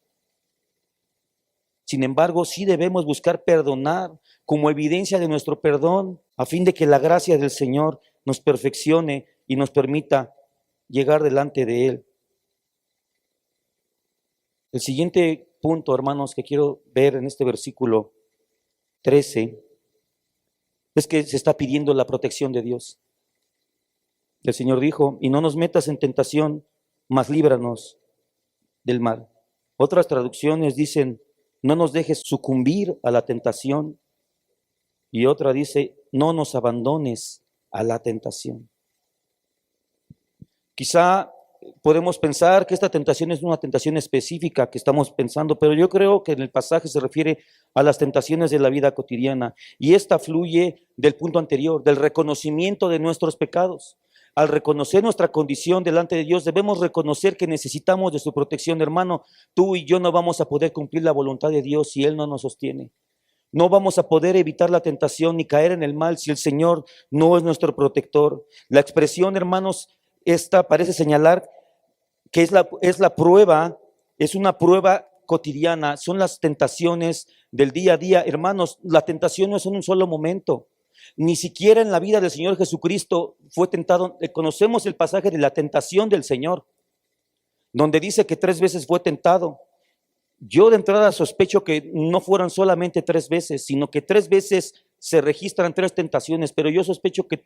A: Sin embargo, sí debemos buscar perdonar como evidencia de nuestro perdón, a fin de que la gracia del Señor nos perfeccione y nos permita llegar delante de Él. El siguiente punto, hermanos, que quiero ver en este versículo 13, es que se está pidiendo la protección de Dios. El Señor dijo, y no nos metas en tentación, mas líbranos del mal. Otras traducciones dicen, no nos dejes sucumbir a la tentación. Y otra dice, no nos abandones a la tentación. Quizá podemos pensar que esta tentación es una tentación específica que estamos pensando, pero yo creo que en el pasaje se refiere a las tentaciones de la vida cotidiana. Y esta fluye del punto anterior, del reconocimiento de nuestros pecados. Al reconocer nuestra condición delante de Dios, debemos reconocer que necesitamos de su protección. Hermano, tú y yo no vamos a poder cumplir la voluntad de Dios si Él no nos sostiene. No vamos a poder evitar la tentación ni caer en el mal si el Señor no es nuestro protector. La expresión, hermanos, esta parece señalar que es la prueba, es una prueba cotidiana, son las tentaciones del día a día. Hermanos, la tentación no es en un solo momento. Ni siquiera en la vida del Señor Jesucristo fue tentado. Conocemos el pasaje de la tentación del Señor, donde dice que 3 veces fue tentado. Yo de entrada sospecho que no fueron solamente 3 veces, sino que 3 veces se registran 3 tentaciones, pero yo sospecho que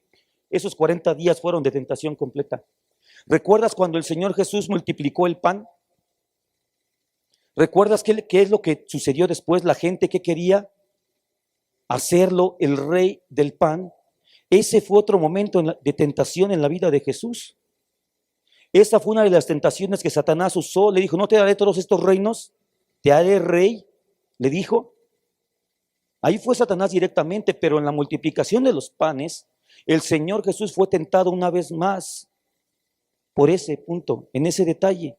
A: esos 40 días fueron de tentación completa. ¿Recuerdas cuando el Señor Jesús multiplicó el pan? ¿Recuerdas qué es lo que sucedió después? La gente que quería hacerlo el rey del pan. Ese fue otro momento de tentación en la vida de Jesús. Esa fue una de las tentaciones que Satanás usó. Le dijo, no te daré todos estos reinos, te haré rey, le dijo. Ahí fue Satanás directamente, pero en la multiplicación de los panes, el Señor Jesús fue tentado una vez más por ese punto, en ese detalle.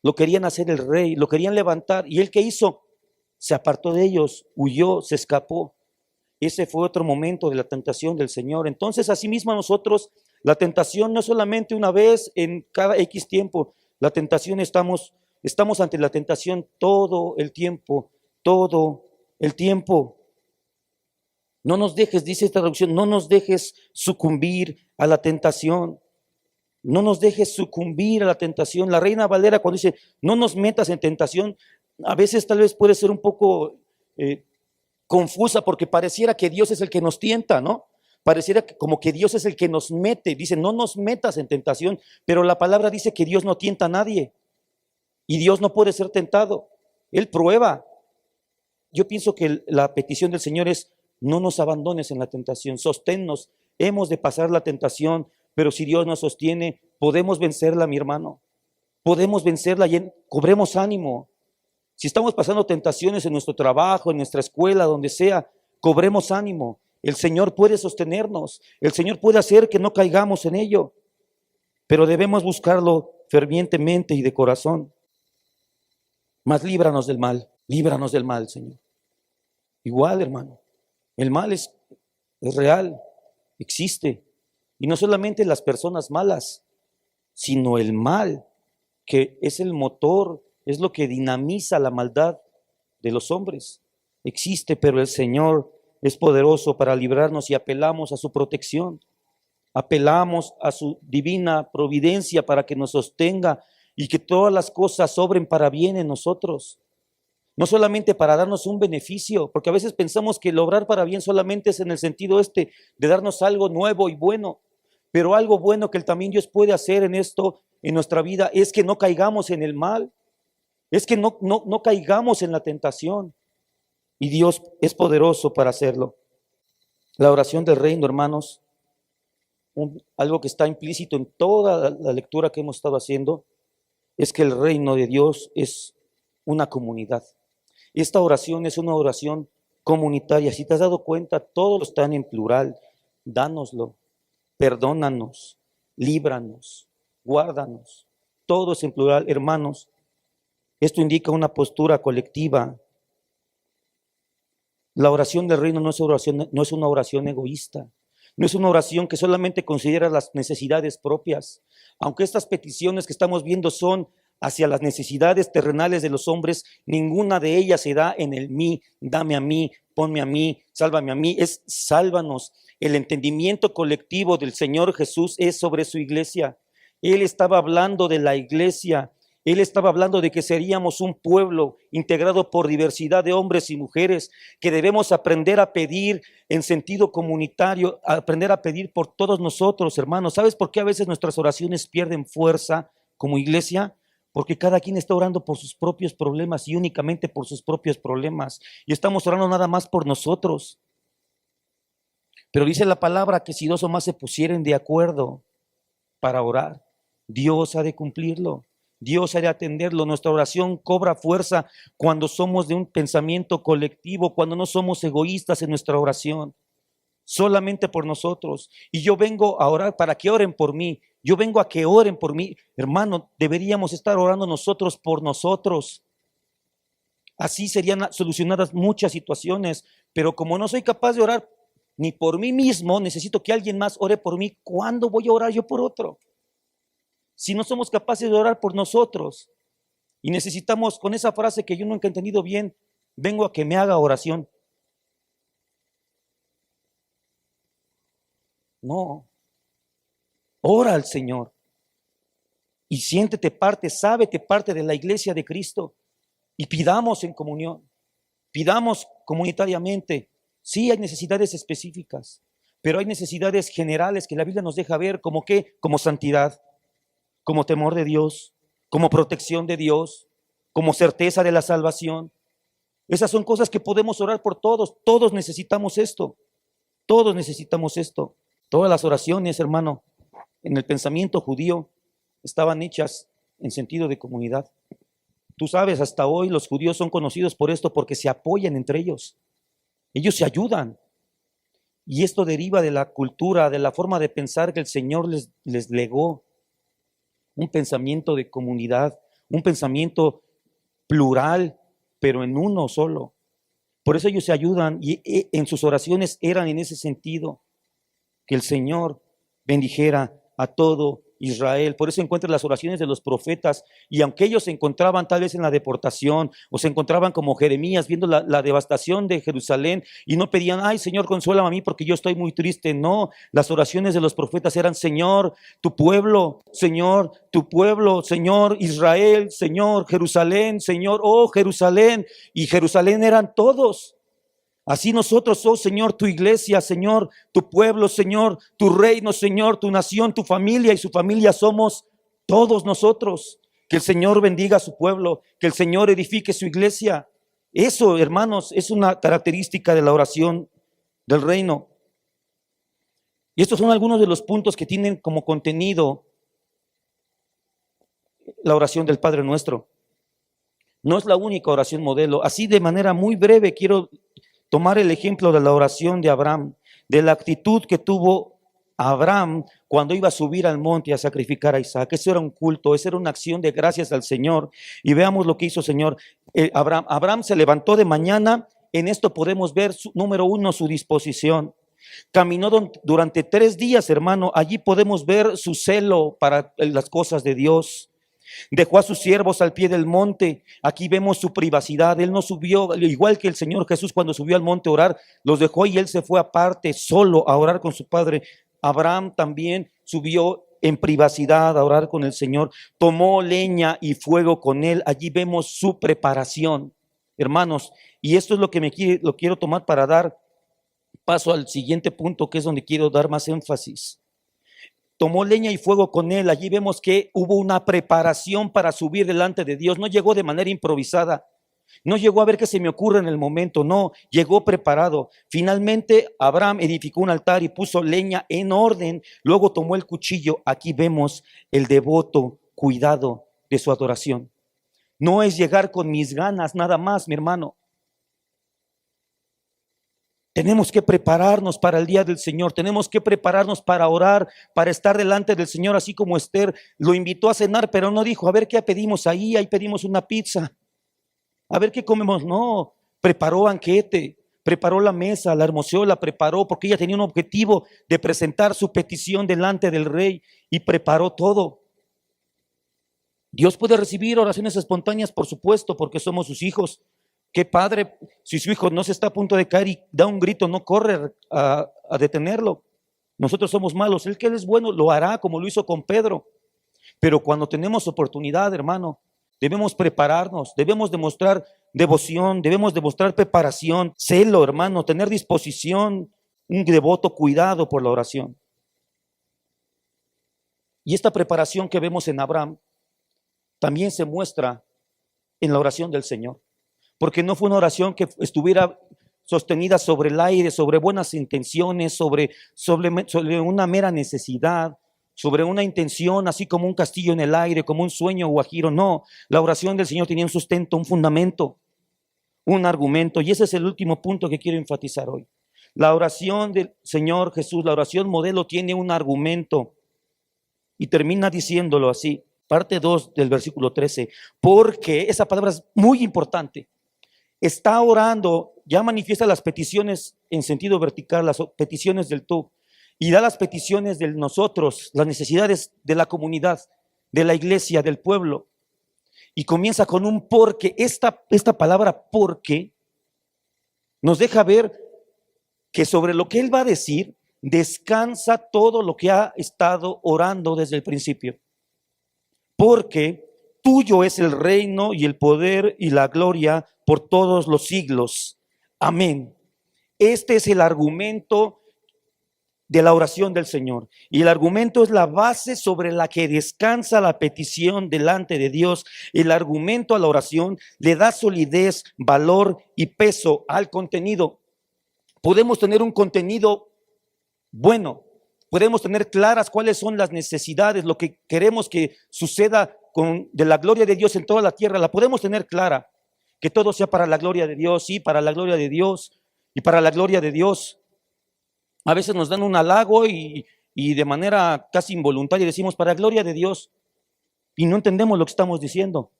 A: Lo querían hacer el rey, lo querían levantar. ¿Y él qué hizo? Se apartó de ellos, huyó, se escapó. Ese fue otro momento de la tentación del Señor. Entonces, asimismo nosotros, la tentación no es solamente una vez en cada X tiempo. La tentación estamos ante la tentación todo el tiempo, todo el tiempo. No nos dejes, dice esta traducción, no nos dejes sucumbir a la tentación. No nos dejes sucumbir a la tentación. La Reina Valera cuando dice, no nos metas en tentación, a veces tal vez puede ser un poco confusa porque pareciera que Dios es el que nos tienta, ¿no? Pareciera como que Dios es el que nos mete. Dice, no nos metas en tentación, pero la palabra dice que Dios no tienta a nadie y Dios no puede ser tentado. Él prueba. Yo pienso que la petición del Señor es, no nos abandones en la tentación, sosténnos. Hemos de pasar la tentación, pero si Dios nos sostiene, podemos vencerla, mi hermano. Podemos vencerla y cobremos ánimo. Si estamos pasando tentaciones en nuestro trabajo, en nuestra escuela, donde sea, cobremos ánimo. El Señor puede sostenernos. El Señor puede hacer que no caigamos en ello. Pero debemos buscarlo fervientemente y de corazón. Mas líbranos del mal, Señor. Igual, hermano, el mal es real, existe. Y no solamente las personas malas, sino el mal, que es el motor, es lo que dinamiza la maldad de los hombres. Existe, pero el Señor es poderoso para librarnos y apelamos a su protección. Apelamos a su divina providencia para que nos sostenga y que todas las cosas obren para bien en nosotros. No solamente para darnos un beneficio, porque a veces pensamos que el obrar para bien solamente es en el sentido de darnos algo nuevo y bueno, pero algo bueno que también Dios puede hacer en esto, en nuestra vida, es que no caigamos en el mal, es que no caigamos en la tentación, y Dios es poderoso para hacerlo. La oración del reino, hermanos, algo que está implícito en toda la lectura que hemos estado haciendo, es que el reino de Dios es una comunidad. Esta oración es una oración comunitaria. Si te has dado cuenta, todos están en plural. Dánoslo, perdónanos, líbranos, guárdanos. Todo es en plural, hermanos. Esto indica una postura colectiva. La oración del reino no es una oración egoísta. No es una oración que solamente considera las necesidades propias. Aunque estas peticiones que estamos viendo son hacia las necesidades terrenales de los hombres, ninguna de ellas se da en el mí, dame a mí, ponme a mí, sálvame a mí, es sálvanos. El entendimiento colectivo del Señor Jesús es sobre su iglesia. Él estaba hablando de la iglesia. Él estaba hablando de que seríamos un pueblo integrado por diversidad de hombres y mujeres, que debemos aprender a pedir en sentido comunitario, aprender a pedir por todos nosotros, hermanos. ¿Sabes por qué a veces nuestras oraciones pierden fuerza como iglesia? Porque cada quien está orando por sus propios problemas y únicamente por sus propios problemas. Y estamos orando nada más por nosotros. Pero dice la palabra que si dos o más se pusieren de acuerdo para orar, Dios ha de cumplirlo. Dios ha de atenderlo. Nuestra oración cobra fuerza cuando somos de un pensamiento colectivo, cuando no somos egoístas en nuestra oración, solamente por nosotros. Y yo vengo a orar para que oren por mí. Yo vengo a que oren por mí. Hermano, deberíamos estar orando nosotros por nosotros. Así serían solucionadas muchas situaciones. Pero como no soy capaz de orar ni por mí mismo, necesito que alguien más ore por mí. ¿Cuándo voy a orar yo por otro? Si no somos capaces de orar por nosotros y necesitamos, con esa frase que yo nunca he entendido bien, vengo a que me haga oración. No, ora al Señor y siéntete parte, sábete parte de la iglesia de Cristo y pidamos en comunión, pidamos comunitariamente. Sí hay necesidades específicas, pero hay necesidades generales que la Biblia nos deja ver como santidad, como temor de Dios, como protección de Dios, como certeza de la salvación. Esas son cosas que podemos orar por todos. Todos necesitamos esto. Todos necesitamos esto. Todas las oraciones, hermano, en el pensamiento judío estaban hechas en sentido de comunidad. Tú sabes, hasta hoy los judíos son conocidos por esto porque se apoyan entre ellos. Ellos se ayudan. Y esto deriva de la cultura, de la forma de pensar que el Señor les legó. Un pensamiento de comunidad, un pensamiento plural, pero en uno solo. Por eso ellos se ayudan y en sus oraciones eran en ese sentido, que el Señor bendijera a todo Israel. Por eso encuentran las oraciones de los profetas, y aunque ellos se encontraban tal vez en la deportación o se encontraban como Jeremías viendo la devastación de Jerusalén y no pedían, ay Señor, consuélame a mí porque yo estoy muy triste. No, las oraciones de los profetas eran, Señor, tu pueblo, Señor, tu pueblo, Señor Israel, Señor Jerusalén, Señor, oh Jerusalén. Y Jerusalén eran todos. Así nosotros, oh Señor, tu iglesia, Señor, tu pueblo, Señor, tu reino, Señor, tu nación, tu familia y su familia somos todos nosotros. Que el Señor bendiga a su pueblo, que el Señor edifique su iglesia. Eso, hermanos, es una característica de la oración del reino. Y estos son algunos de los puntos que tienen como contenido la oración del Padre Nuestro. No es la única oración modelo. Así de manera muy breve quiero tomar el ejemplo de la oración de Abraham, de la actitud que tuvo Abraham cuando iba a subir al monte a sacrificar a Isaac. Eso era un culto, eso era una acción de gracias al Señor. Y veamos lo que hizo el Señor. Abraham se levantó de mañana. En esto podemos ver, número uno, su disposición. Caminó durante 3 días, hermano. Allí podemos ver su celo para las cosas de Dios. Dejó a sus siervos al pie del monte. Aquí vemos su privacidad. Él no subió, igual que el Señor Jesús cuando subió al monte a orar, los dejó y él se fue aparte solo a orar con su Padre. Abraham también subió en privacidad a orar con el Señor. Tomó leña y fuego con él. Allí vemos su preparación, hermanos. Y esto es lo que lo quiero tomar para dar paso al siguiente punto, que es donde quiero dar más énfasis. Tomó leña y fuego con él. Allí vemos que hubo una preparación para subir delante de Dios. No llegó de manera improvisada. No llegó a ver qué se me ocurre en el momento. No, llegó preparado. Finalmente Abraham edificó un altar y puso leña en orden. Luego tomó el cuchillo. Aquí vemos el devoto cuidado de su adoración. No es llegar con mis ganas nada más, mi hermano. Tenemos que prepararnos para el día del Señor, tenemos que prepararnos para orar, para estar delante del Señor, así como Esther lo invitó a cenar, pero no dijo, a ver qué pedimos ahí pedimos una pizza, a ver qué comemos. No, preparó banquete, preparó la mesa, la hermoseó, la preparó, porque ella tenía un objetivo de presentar su petición delante del rey y preparó todo. Dios puede recibir oraciones espontáneas, por supuesto, porque somos sus hijos. ¿Qué padre, si su hijo no se está a punto de caer y da un grito, no corre a detenerlo? Nosotros somos malos. El que él es bueno lo hará como lo hizo con Pedro. Pero cuando tenemos oportunidad, hermano, debemos prepararnos, debemos demostrar devoción, debemos demostrar preparación, celo, hermano, tener disposición, un devoto cuidado por la oración. Y esta preparación que vemos en Abraham también se muestra en la oración del Señor. Porque no fue una oración que estuviera sostenida sobre el aire, sobre buenas intenciones, sobre una mera necesidad, sobre una intención, así como un castillo en el aire, como un sueño guajiro. No, la oración del Señor tenía un sustento, un fundamento, un argumento. Y ese es el último punto que quiero enfatizar hoy. La oración del Señor Jesús, la oración modelo, tiene un argumento. Y termina diciéndolo así, parte 2 del versículo 13. Porque esa palabra es muy importante. Está orando, ya manifiesta las peticiones en sentido vertical, las peticiones del tú, y da las peticiones de nosotros, las necesidades de la comunidad, de la iglesia, del pueblo. Y comienza con un porque. Esta palabra porque nos deja ver que sobre lo que él va a decir descansa todo lo que ha estado orando desde el principio. Porque tuyo es el reino y el poder y la gloria por todos los siglos. Amén. Este es el argumento de la oración del Señor. Y el argumento es la base sobre la que descansa la petición delante de Dios. El argumento a la oración le da solidez, valor y peso al contenido. Podemos tener un contenido bueno, podemos tener claras cuáles son las necesidades, lo que queremos que suceda de la gloria de Dios en toda la tierra, la podemos tener clara, que todo sea para la gloria de Dios, sí, para la gloria de Dios y para la gloria de Dios. A veces nos dan un halago y de manera casi involuntaria decimos para la gloria de Dios y no entendemos lo que estamos diciendo.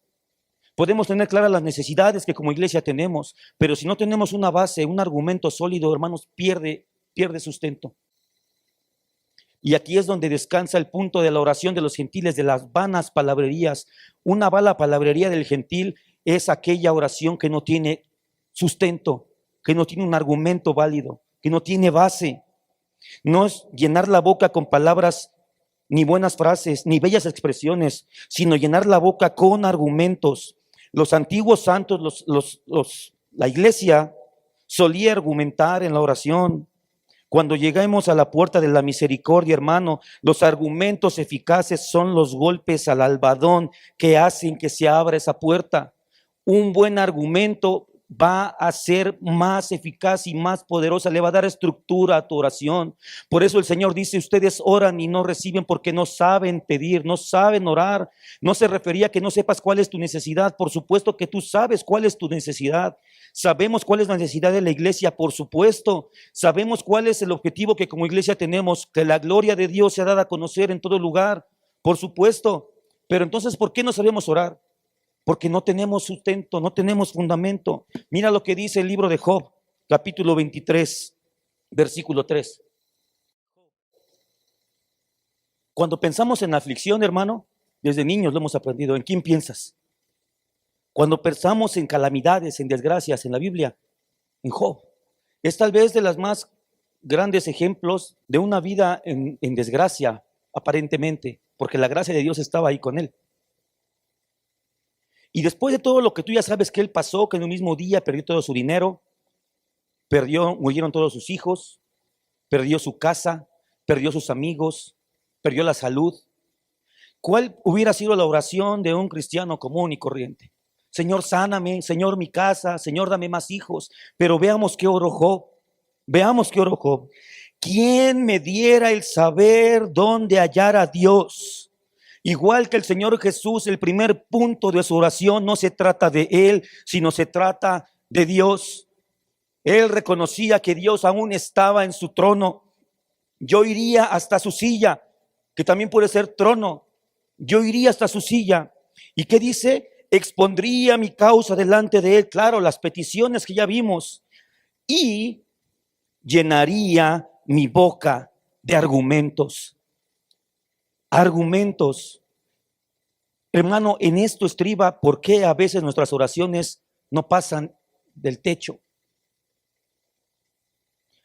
A: Podemos tener claras las necesidades que como iglesia tenemos, pero si no tenemos una base, un argumento sólido, hermanos, pierde sustento. Y aquí es donde descansa el punto de la oración de los gentiles, de las vanas palabrerías. Una vana palabrería del gentil es aquella oración que no tiene sustento, que no tiene un argumento válido, que no tiene base. No es llenar la boca con palabras, ni buenas frases, ni bellas expresiones, sino llenar la boca con argumentos. Los antiguos santos, la iglesia solía argumentar en la oración. Cuando lleguemos a la puerta de la misericordia, hermano, los argumentos eficaces son los golpes al albadón que hacen que se abra esa puerta. Un buen argumento va a ser más eficaz y más poderosa, le va a dar estructura a tu oración. Por eso el Señor dice, ustedes oran y no reciben porque no saben pedir, no saben orar. No se refería a que no sepas cuál es tu necesidad, por supuesto que tú sabes cuál es tu necesidad. Sabemos cuál es la necesidad de la iglesia, por supuesto. Sabemos cuál es el objetivo que como iglesia tenemos, que la gloria de Dios sea dada a conocer en todo lugar, por supuesto. Pero entonces, ¿por qué no sabemos orar? Porque no tenemos sustento, no tenemos fundamento. Mira lo que dice el libro de Job, capítulo 23, versículo 3. Cuando pensamos en aflicción, hermano, desde niños lo hemos aprendido. ¿En quién piensas? Cuando pensamos en calamidades, en desgracias, en la Biblia, en Job, es tal vez de los más grandes ejemplos de una vida en desgracia, aparentemente, porque la gracia de Dios estaba ahí con él. Y después de todo lo que tú ya sabes que él pasó, que en un mismo día perdió todo su dinero, murieron todos sus hijos, perdió su casa, perdió sus amigos, perdió la salud. ¿Cuál hubiera sido la oración de un cristiano común y corriente? Señor, sáname, Señor, mi casa, Señor, dame más hijos. Pero veamos qué oró Job. Veamos qué oró Job. ¿Quién me diera el saber dónde hallar a Dios? Igual que el Señor Jesús, el primer punto de su oración no se trata de él, sino se trata de Dios. Él reconocía que Dios aún estaba en su trono. Yo iría hasta su silla, que también puede ser trono. Yo iría hasta su silla. ¿Y qué dice? Expondría mi causa delante de él, claro, las peticiones que ya vimos, y llenaría mi boca de argumentos. Argumentos. Hermano, en esto estriba por qué a veces nuestras oraciones no pasan del techo.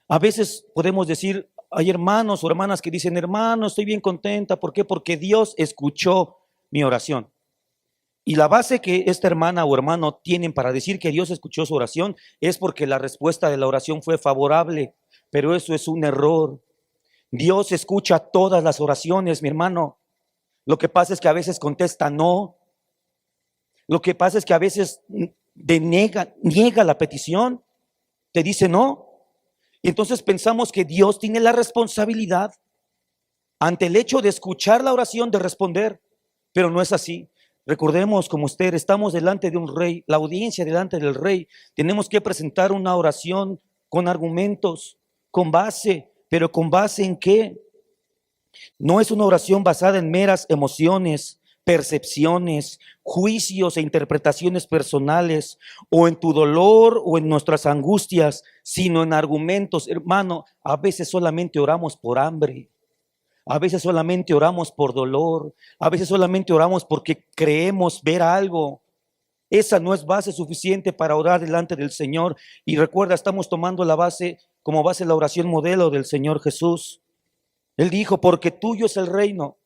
A: A veces podemos decir, hay hermanos o hermanas que dicen, hermano, estoy bien contenta. ¿Por qué? Porque Dios escuchó mi oración. Y la base que esta hermana o hermano tienen para decir que Dios escuchó su oración es porque la respuesta de la oración fue favorable, pero eso es un error. Dios escucha todas las oraciones, mi hermano. Lo que pasa es que a veces contesta no. Lo que pasa es que a veces niega la petición, te dice no. Y entonces pensamos que Dios tiene la responsabilidad ante el hecho de escuchar la oración de responder, pero no es así. Recordemos, como usted, estamos delante de un rey, la audiencia delante del rey. Tenemos que presentar una oración con argumentos, con base, pero ¿con base en qué? No es una oración basada en meras emociones, percepciones, juicios e interpretaciones personales, o en tu dolor o en nuestras angustias, sino en argumentos. Hermano, a veces solamente oramos por hambre. A veces solamente oramos por dolor, a veces solamente oramos porque creemos ver algo. Esa no es base suficiente para orar delante del Señor. Y recuerda, estamos tomando como base la oración modelo del Señor Jesús. Él dijo, porque tuyo es el reino.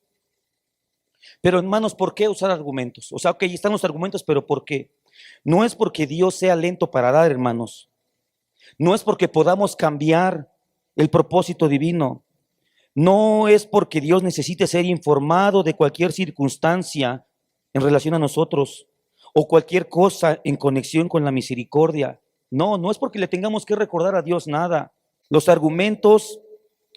A: Pero hermanos, ¿por qué usar argumentos? O sea, ok, están los argumentos, pero ¿por qué? No es porque Dios sea lento para dar, hermanos. No es porque podamos cambiar el propósito divino. No es porque Dios necesite ser informado de cualquier circunstancia en relación a nosotros o cualquier cosa en conexión con la misericordia. No, no es porque le tengamos que recordar a Dios nada. Los argumentos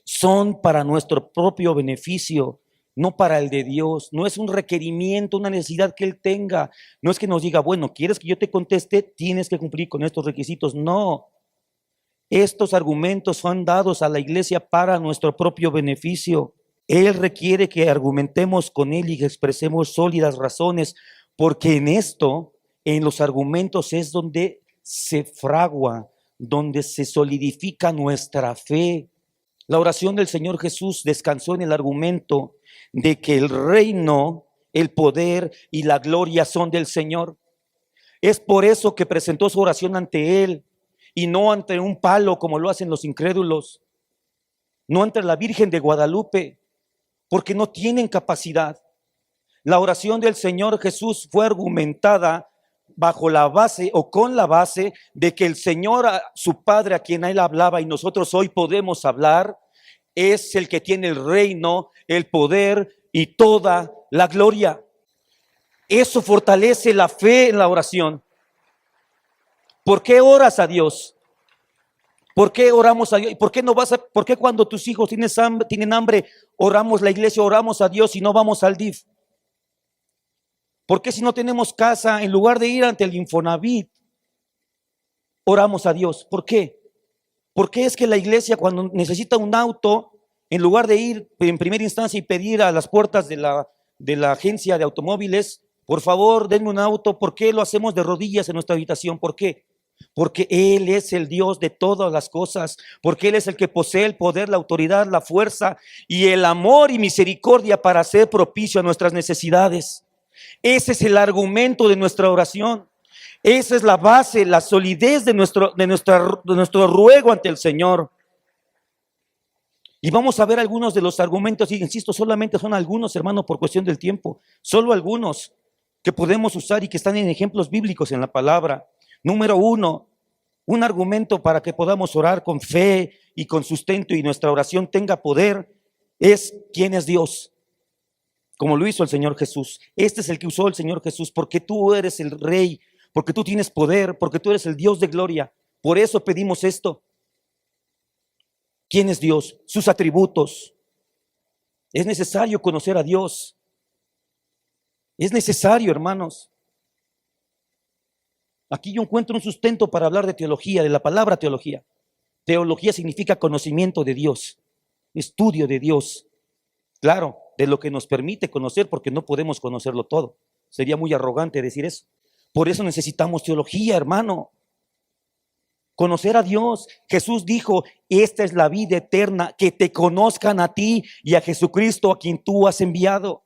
A: son para nuestro propio beneficio, no para el de Dios. No es un requerimiento, una necesidad que Él tenga. No es que nos diga, bueno, ¿quieres que yo te conteste? Tienes que cumplir con estos requisitos. No, estos argumentos son dados a la iglesia para nuestro propio beneficio. Él requiere que argumentemos con Él y que expresemos sólidas razones, porque en esto, en los argumentos, es donde se fragua, donde se solidifica nuestra fe. La oración del Señor Jesús descansó en el argumento de que el reino, el poder y la gloria son del Señor. Es por eso que presentó su oración ante Él y no ante un palo como lo hacen los incrédulos, no ante la Virgen de Guadalupe, porque no tienen capacidad. La oración del Señor Jesús fue argumentada bajo la base o con la base de que el Señor, su Padre, a quien Él hablaba y nosotros hoy podemos hablar, es el que tiene el reino, el poder y toda la gloria. Eso fortalece la fe en la oración. ¿Por qué oras a Dios? ¿Por qué oramos a Dios? ¿Por qué no vas a, por qué cuando tus hijos tienen hambre, oramos la iglesia, oramos a Dios y no vamos al DIF? ¿Por qué si no tenemos casa, en lugar de ir ante el Infonavit, oramos a Dios? ¿Por qué? ¿Por qué es que la iglesia cuando necesita un auto, en lugar de ir en primera instancia y pedir a las puertas de la agencia de automóviles, por favor, denme un auto? ¿Por qué lo hacemos de rodillas en nuestra habitación? ¿Por qué? Porque Él es el Dios de todas las cosas, porque Él es el que posee el poder, la autoridad, la fuerza y el amor y misericordia para ser propicio a nuestras necesidades. Ese es el argumento de nuestra oración. Esa es la base, la solidez de nuestro ruego ante el Señor. Y vamos a ver algunos de los argumentos, y insisto, solamente son algunos, hermano, por cuestión del tiempo, solo algunos que podemos usar y que están en ejemplos bíblicos en la palabra. Número uno, un argumento para que podamos orar con fe y con sustento y nuestra oración tenga poder es ¿quién es Dios? Como lo hizo el Señor Jesús. Este es el que usó el Señor Jesús, porque tú eres el Rey, porque tú tienes poder, porque tú eres el Dios de gloria. Por eso pedimos esto. ¿Quién es Dios? Sus atributos. Es necesario conocer a Dios. Es necesario, hermanos. Aquí yo encuentro un sustento para hablar de teología, de la palabra teología. Teología significa conocimiento de Dios, estudio de Dios. Claro, de lo que nos permite conocer, porque no podemos conocerlo todo. Sería muy arrogante decir eso. Por eso necesitamos teología, hermano. Conocer a Dios. Jesús dijo, esta es la vida eterna, que te conozcan a ti y a Jesucristo a quien tú has enviado.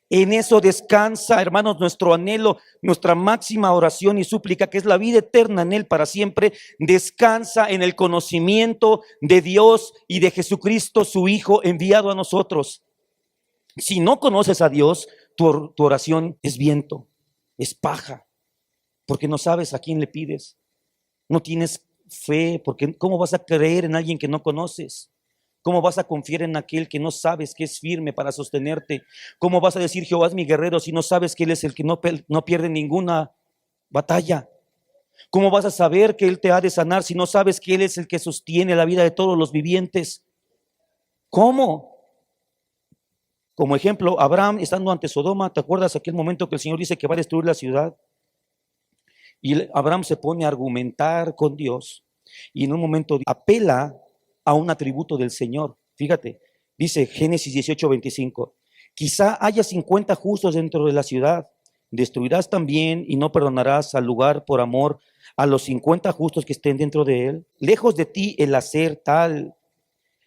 A: En eso descansa, hermanos, nuestro anhelo, nuestra máxima oración y súplica, que es la vida eterna en Él para siempre, descansa en el conocimiento de Dios y de Jesucristo, su Hijo, enviado a nosotros. Si no conoces a Dios, tu oración es viento, es paja, porque no sabes a quién le pides. No tienes fe, porque ¿cómo vas a creer en alguien que no conoces? ¿Cómo vas a confiar en aquel que no sabes que es firme para sostenerte? ¿Cómo vas a decir Jehová es mi guerrero si no sabes que Él es el que no pierde ninguna batalla? ¿Cómo vas a saber que Él te ha de sanar si no sabes que Él es el que sostiene la vida de todos los vivientes? ¿Cómo? Como ejemplo, Abraham estando ante Sodoma, ¿te acuerdas aquel momento que el Señor dice que va a destruir la ciudad? Y Abraham se pone a argumentar con Dios y en un momento apela a un atributo del Señor. Fíjate, dice Génesis 18:25, quizá haya 50 justos dentro de la ciudad, destruirás también y no perdonarás al lugar por amor a los 50 justos que estén dentro de él. Lejos de ti el hacer tal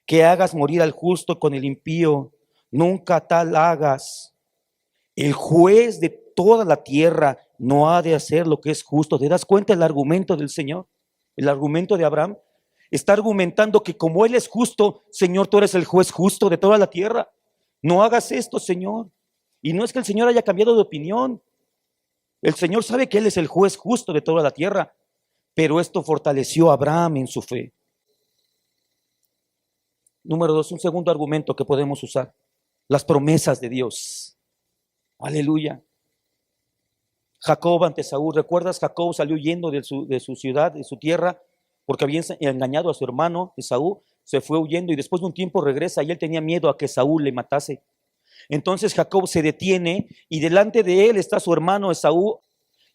A: que hagas morir al justo con el impío, nunca tal hagas. El juez de toda la tierra no ha de hacer lo que es justo. ¿Te das cuenta el argumento del Señor? El argumento de Abraham está argumentando que como Él es justo, Señor, tú eres el juez justo de toda la tierra. No hagas esto, Señor. Y no es que el Señor haya cambiado de opinión. El Señor sabe que Él es el juez justo de toda la tierra. Pero esto fortaleció a Abraham en su fe. Número dos, un segundo argumento que podemos usar: las promesas de Dios. Aleluya. Jacob ante Saúl, ¿recuerdas? Jacob salió huyendo de su ciudad, de su tierra, porque había engañado a su hermano Esaú. Se fue huyendo y después de un tiempo regresa y él tenía miedo a que Saúl le matase. Entonces Jacob se detiene y delante de él está su hermano Esaú,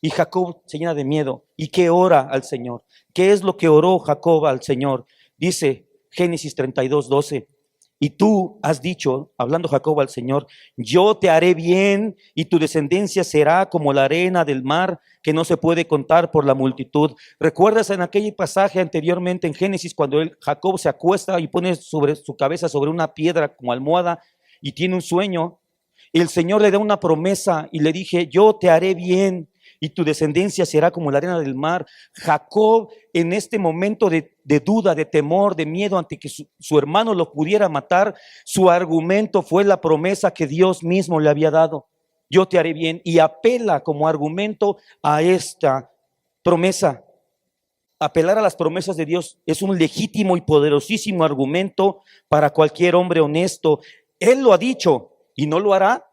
A: y Jacob se llena de miedo. ¿Y qué ora al Señor? ¿Qué es lo que oró Jacob al Señor? Dice Génesis 32:12. Y tú has dicho, hablando Jacob al Señor, yo te haré bien y tu descendencia será como la arena del mar, que no se puede contar por la multitud. ¿Recuerdas en aquel pasaje anteriormente en Génesis cuando Jacob se acuesta y pone sobre su cabeza sobre una piedra como almohada y tiene un sueño? Y el Señor le da una promesa y le dije, yo te haré bien y tu descendencia será como la arena del mar. Jacob, en este momento de duda, de temor, de miedo ante que su hermano lo pudiera matar, su argumento fue la promesa que Dios mismo le había dado. Yo te haré bien, y apela como argumento a esta promesa. Apelar a las promesas de Dios es un legítimo y poderosísimo argumento para cualquier hombre honesto. Él lo ha dicho y no lo hará.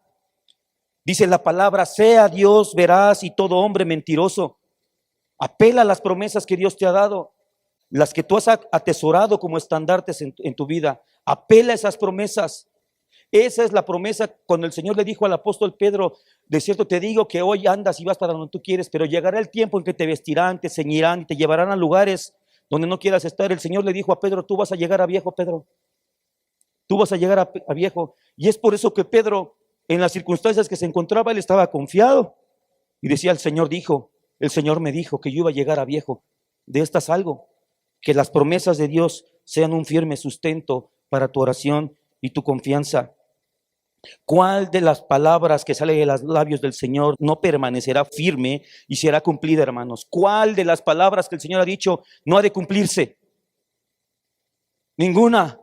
A: Dice la palabra, sea Dios veraz y todo hombre mentiroso. Apela a las promesas que Dios te ha dado, las que tú has atesorado como estandartes en tu vida. Apela a esas promesas. Esa es la promesa cuando el Señor le dijo al apóstol Pedro, de cierto te digo que hoy andas y vas para donde tú quieres, pero llegará el tiempo en que te vestirán, te ceñirán y te llevarán a lugares donde no quieras estar. El Señor le dijo a Pedro, tú vas a llegar a viejo, Pedro. Tú vas a llegar a viejo. Y es por eso que Pedro, en las circunstancias que se encontraba, él estaba confiado y decía, el Señor me dijo que yo iba a llegar a viejo. De estas algo, que las promesas de Dios sean un firme sustento para tu oración y tu confianza. ¿Cuál de las palabras que sale de los labios del Señor no permanecerá firme y será cumplida, hermanos? ¿Cuál de las palabras que el Señor ha dicho no ha de cumplirse? Ninguna.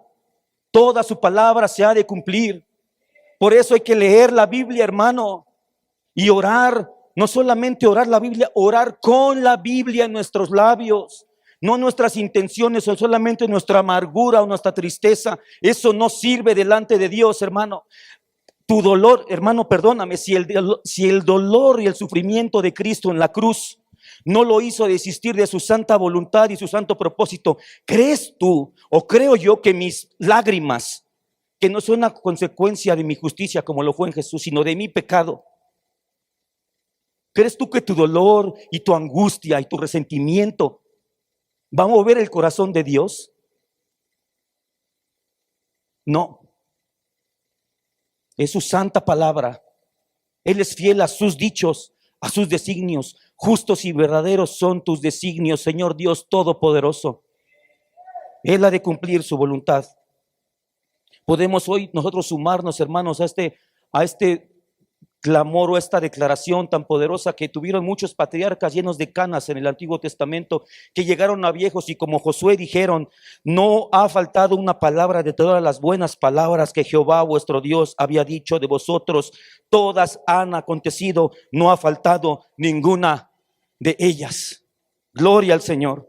A: Toda su palabra se ha de cumplir. Por eso hay que leer la Biblia, hermano, y orar. No solamente orar la Biblia, orar con la Biblia en nuestros labios. No nuestras intenciones o solamente nuestra amargura o nuestra tristeza. Eso no sirve delante de Dios, hermano. Tu dolor, hermano, perdóname, si el dolor y el sufrimiento de Cristo en la cruz no lo hizo desistir de su santa voluntad y su santo propósito, ¿crees tú o creo yo que mis lágrimas, que no son una consecuencia de mi justicia como lo fue en Jesús, sino de mi pecado, crees tú que tu dolor y tu angustia y tu resentimiento va a mover el corazón de Dios? No. Es su santa palabra. Él es fiel a sus dichos, a sus designios. Justos y verdaderos son tus designios, Señor Dios Todopoderoso. Él ha de cumplir su voluntad. Podemos hoy nosotros sumarnos, hermanos, a este clamor o esta declaración tan poderosa que tuvieron muchos patriarcas llenos de canas en el Antiguo Testamento, que llegaron a viejos y como Josué dijeron, no ha faltado una palabra de todas las buenas palabras que Jehová vuestro Dios había dicho de vosotros, todas han acontecido, no ha faltado ninguna de ellas. Gloria al Señor.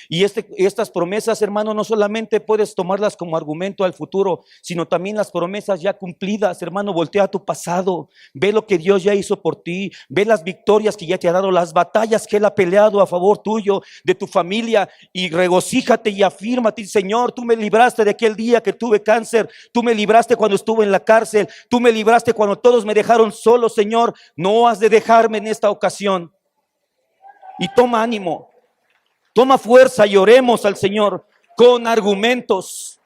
A: Y estas promesas, hermano, no solamente puedes tomarlas como argumento al futuro, sino también las promesas ya cumplidas. Hermano, voltea a tu pasado, ve lo que Dios ya hizo por ti, ve las victorias que ya te ha dado, las batallas que Él ha peleado a favor tuyo, de tu familia, y regocíjate y afírmate, Señor, tú me libraste de aquel día que tuve cáncer, tú me libraste cuando estuve en la cárcel, tú me libraste cuando todos me dejaron solo, Señor, no has de dejarme en esta ocasión. Y toma ánimo. Toma fuerza y oremos al Señor con argumentos,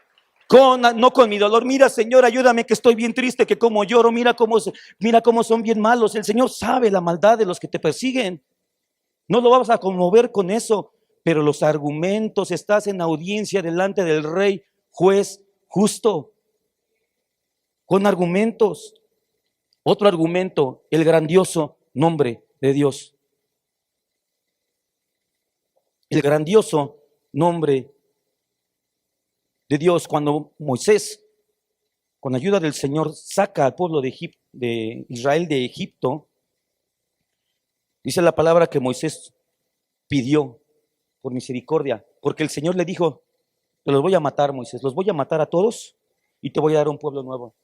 A: no con mi dolor. Mira, Señor, ayúdame que estoy bien triste, que como lloro, mira cómo son bien malos. El Señor sabe la maldad de los que te persiguen. No lo vamos a conmover con eso, pero los argumentos, estás en audiencia delante del Rey, juez justo, con argumentos. Otro argumento, el grandioso nombre de Dios. El grandioso nombre de Dios. Cuando Moisés, con ayuda del Señor, saca al pueblo de Israel de Egipto, dice la palabra que Moisés pidió por misericordia, porque el Señor le dijo, Te los voy a matar, Moisés, los voy a matar a todos y te voy a dar un pueblo nuevo.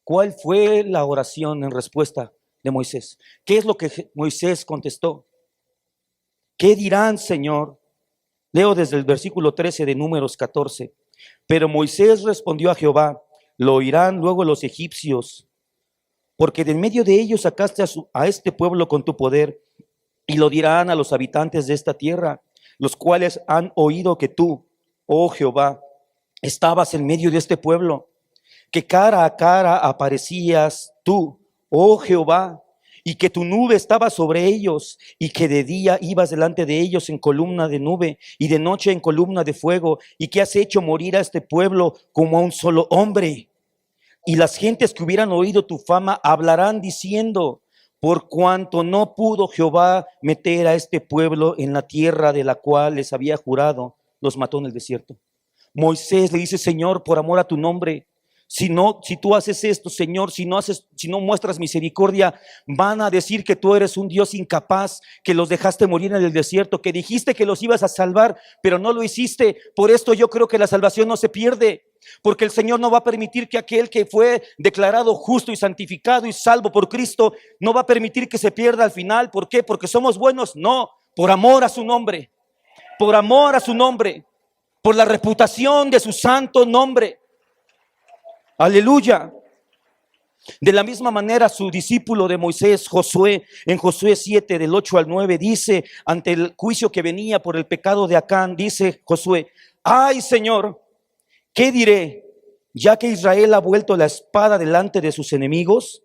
A: ¿Cuál fue la oración en respuesta de Moisés? ¿Qué es lo que Moisés contestó? ¿Qué dirán, Señor? Leo desde el versículo 13 de Números 14. Pero Moisés respondió a Jehová: lo oirán luego los egipcios, porque de en medio de ellos sacaste a este pueblo con tu poder, y lo dirán a los habitantes de esta tierra, los cuales han oído que tú, oh Jehová, estabas en medio de este pueblo, que cara a cara aparecías tú, oh Jehová, y que tu nube estaba sobre ellos, y que de día ibas delante de ellos en columna de nube, y de noche en columna de fuego, y que has hecho morir a este pueblo como a un solo hombre. Y las gentes que hubieran oído tu fama hablarán diciendo: por cuanto no pudo Jehová meter a este pueblo en la tierra de la cual les había jurado, los mató en el desierto. Moisés le dice: Señor, por amor a tu nombre, si tú haces esto, Señor, si no muestras misericordia, van a decir que tú eres un Dios incapaz, que los dejaste morir en el desierto, que dijiste que los ibas a salvar, pero no lo hiciste. Por esto yo creo que la salvación no se pierde, porque el Señor no va a permitir que aquel que fue declarado justo y santificado y salvo por Cristo, no va a permitir que se pierda al final. ¿Por qué? Porque somos buenos. No, por amor a su nombre, por amor a su nombre, por la reputación de su santo nombre. Aleluya. De la misma manera, su discípulo de Moisés, Josué, en Josué 7, del 8 al 9, dice, ante el juicio que venía por el pecado de Acán, dice Josué: ay, Señor, ¿qué diré? Ya que Israel ha vuelto la espada delante de sus enemigos,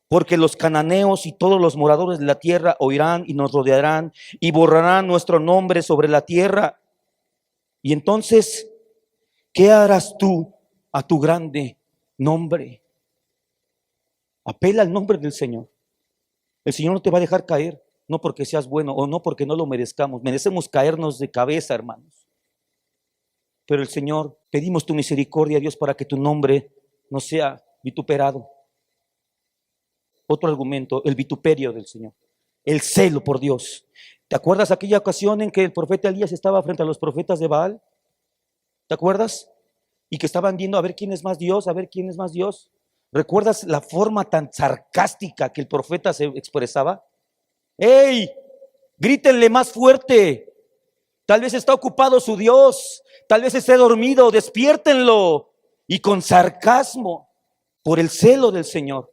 A: porque los cananeos y todos los moradores de la tierra oirán y nos rodearán y borrarán nuestro nombre sobre la tierra. Y entonces, ¿qué harás tú a tu grande nombre? Apela al nombre del Señor. El Señor no te va a dejar caer, no porque seas bueno o no porque no lo merezcamos. Merecemos caernos de cabeza, hermanos. Pero el Señor, pedimos tu misericordia, Dios, para que tu nombre no sea vituperado. Otro argumento, el vituperio del Señor, el celo por Dios. ¿Te acuerdas aquella ocasión en que el profeta Elías estaba frente a los profetas de Baal? ¿Te acuerdas? Y que estaban viendo a ver quién es más Dios, a ver quién es más Dios. ¿Recuerdas la forma tan sarcástica que el profeta se expresaba? ¡Ey! Grítenle más fuerte. Tal vez está ocupado su Dios, tal vez esté dormido, despiértenlo. Y con sarcasmo, por el celo del Señor.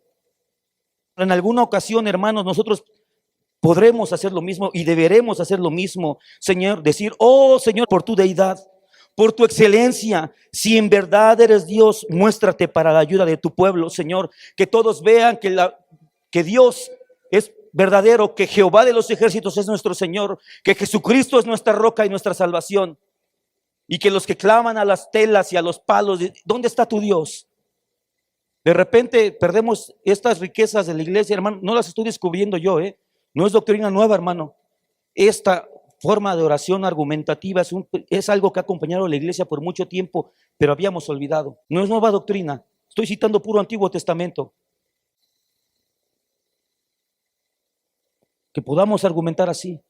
A: En alguna ocasión, hermanos, nosotros podremos hacer lo mismo y deberemos hacer lo mismo. Señor, decir: oh Señor, por tu deidad, por tu excelencia, si en verdad eres Dios, muéstrate para la ayuda de tu pueblo, Señor. Que todos vean que Dios es verdadero, que Jehová de los ejércitos es nuestro Señor, que Jesucristo es nuestra roca y nuestra salvación. Y que los que claman a las telas y a los palos, ¿dónde está tu Dios? De repente perdemos estas riquezas de la iglesia, hermano. No las estoy descubriendo yo, no es doctrina nueva, hermano. Esta forma de oración argumentativa es algo que ha acompañado a la iglesia por mucho tiempo, pero habíamos olvidado. No es nueva doctrina. Estoy citando puro Antiguo Testamento. Que podamos argumentar así.